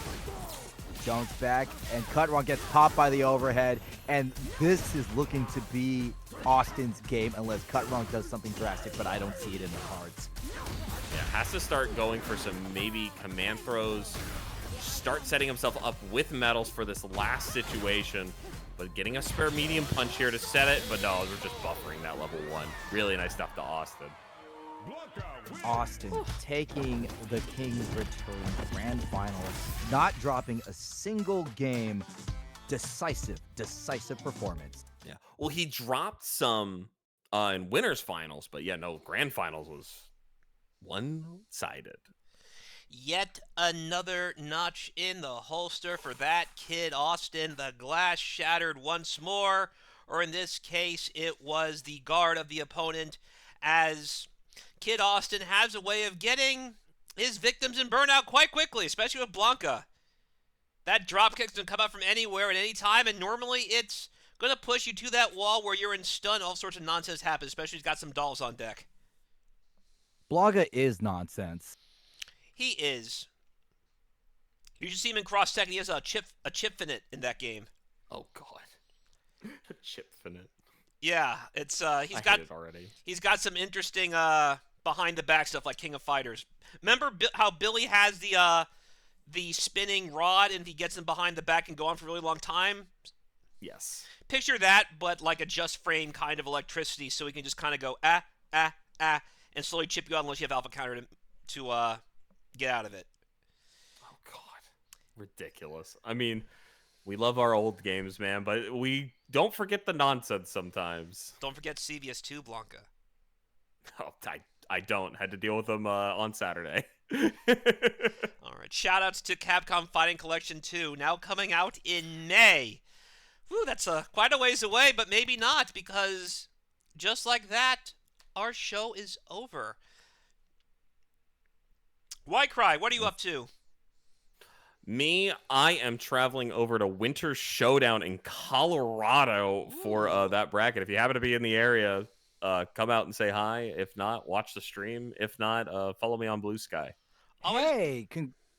Jones back, and cut wrong gets popped by the overhead. And this is looking to be Austin's game unless cut wrong does something drastic, but I don't see it in the cards. Yeah, has to start going for some maybe command throws. Start setting himself up with metals for this last situation. But getting a spare medium punch here to set it. But no, we're just buffering that level 1. Really nice stuff to Austin. Austin taking the King's Return Grand Final, not dropping a single game. Decisive performance. Yeah. Well, he dropped some in winners finals, but yeah, no, grand finals was one-sided. Yet another notch in the holster for that kid Austin. The glass shattered once more, or in this case, it was the guard of the opponent, as Kid Austin has a way of getting his victims in burnout quite quickly, especially with Blanca. That drop kick's going to come out from anywhere at any time, and normally it's going to push you to that wall where you're in stun. All sorts of nonsense happens, especially if he's got some dolls on deck. Blanca is nonsense. He is. You should see him in cross tech, and he has a chip finite in that game. Oh God, a chip finite. Yeah, it's hate it already. He's got some interesting behind the back stuff like King of Fighters. Remember how Billy has the spinning rod and he gets him behind the back and go on for a really long time? Yes. Picture that, but like a just frame kind of electricity, so he can just kind of go and slowly chip you out unless you have alpha counter to get out of it. Oh God, ridiculous. I mean, we love our old games, man, but we don't forget the nonsense sometimes. Don't forget CVS 2, Blanca. Oh, I don't. Had to deal with them on Saturday. All right. Shoutouts to Capcom Fighting Collection 2, now coming out in May. Whew, that's quite a ways away, but maybe not, because just like that, our show is over. Why Cry? What are you up to? Me, I am traveling over to Winter Showdown in Colorado for that bracket. If you happen to be in the area, come out and say hi. If not, watch the stream. If not, follow me on Blue Sky. Hey,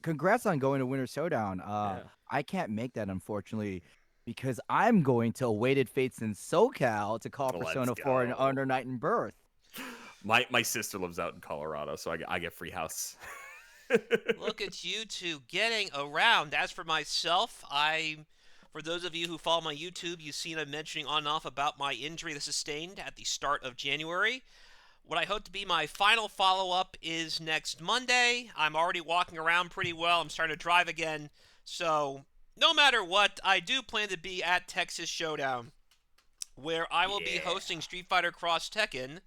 congrats on going to Winter Showdown. Yeah. I can't make that, unfortunately, because I'm going to Awaited Fates in SoCal to call Persona 4 and Under Night and Birth. My sister lives out in Colorado, so I get free house. Look at you two getting around. As for myself, for those of you who follow my YouTube, you've seen I'm mentioning on and off about my injury that I sustained at the start of January. What I hope to be my final follow-up is next Monday. I'm already walking around pretty well. I'm starting to drive again. So, no matter what, I do plan to be at Texas Showdown, where I will be hosting Street Fighter Cross Tekken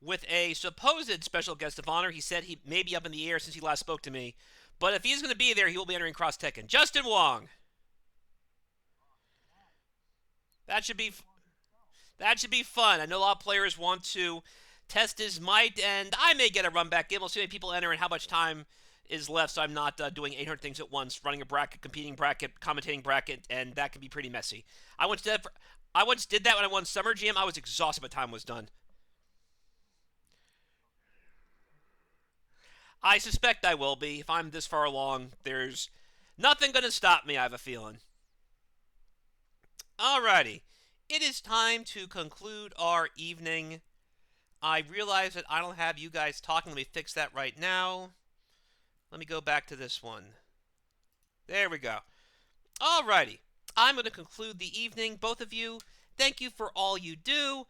with a supposed special guest of honor. He said he may be up in the air since he last spoke to me. But if he's going to be there, he will be entering Cross Tekken. Justin Wong. That should be fun. I know a lot of players want to test his might, and I may get a run back in. We'll see how many people enter and how much time is left, so I'm not doing 800 things at once, running a bracket, competing bracket, commentating bracket, and that can be pretty messy. I once did that when I won Summer Jam. I was exhausted by the time was done. I suspect I will be. If I'm this far along, there's nothing going to stop me, I have a feeling. Alrighty. It is time to conclude our evening. I realize that I don't have you guys talking. Let me fix that right now. Let me go back to this one. There we go. Alrighty. I'm going to conclude the evening. Both of you, thank you for all you do.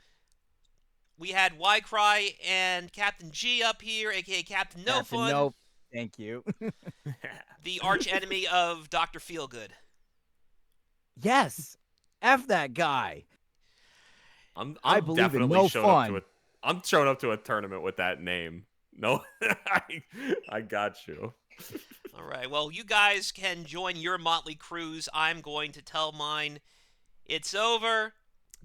We had Y-Cry and Captain G up here, a.k.a. Captain No Fun. No, thank you. The arch enemy of Dr. Feelgood. Yes. F that guy. I believe in no fun. Fun. I'm showing up to a tournament with that name. No, I got you. All right. Well, you guys can join your motley crews. I'm going to tell mine. It's over.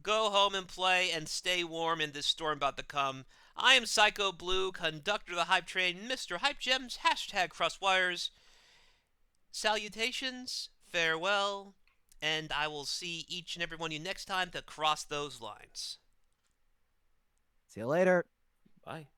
Go home and play and stay warm in this storm about to come. I am Psycho Blue, conductor of the Hype Train, Mr. Hype Gems, hashtag Crosswires. Salutations, farewell, and I will see each and every one of you next time to cross those lines. See you later. Bye.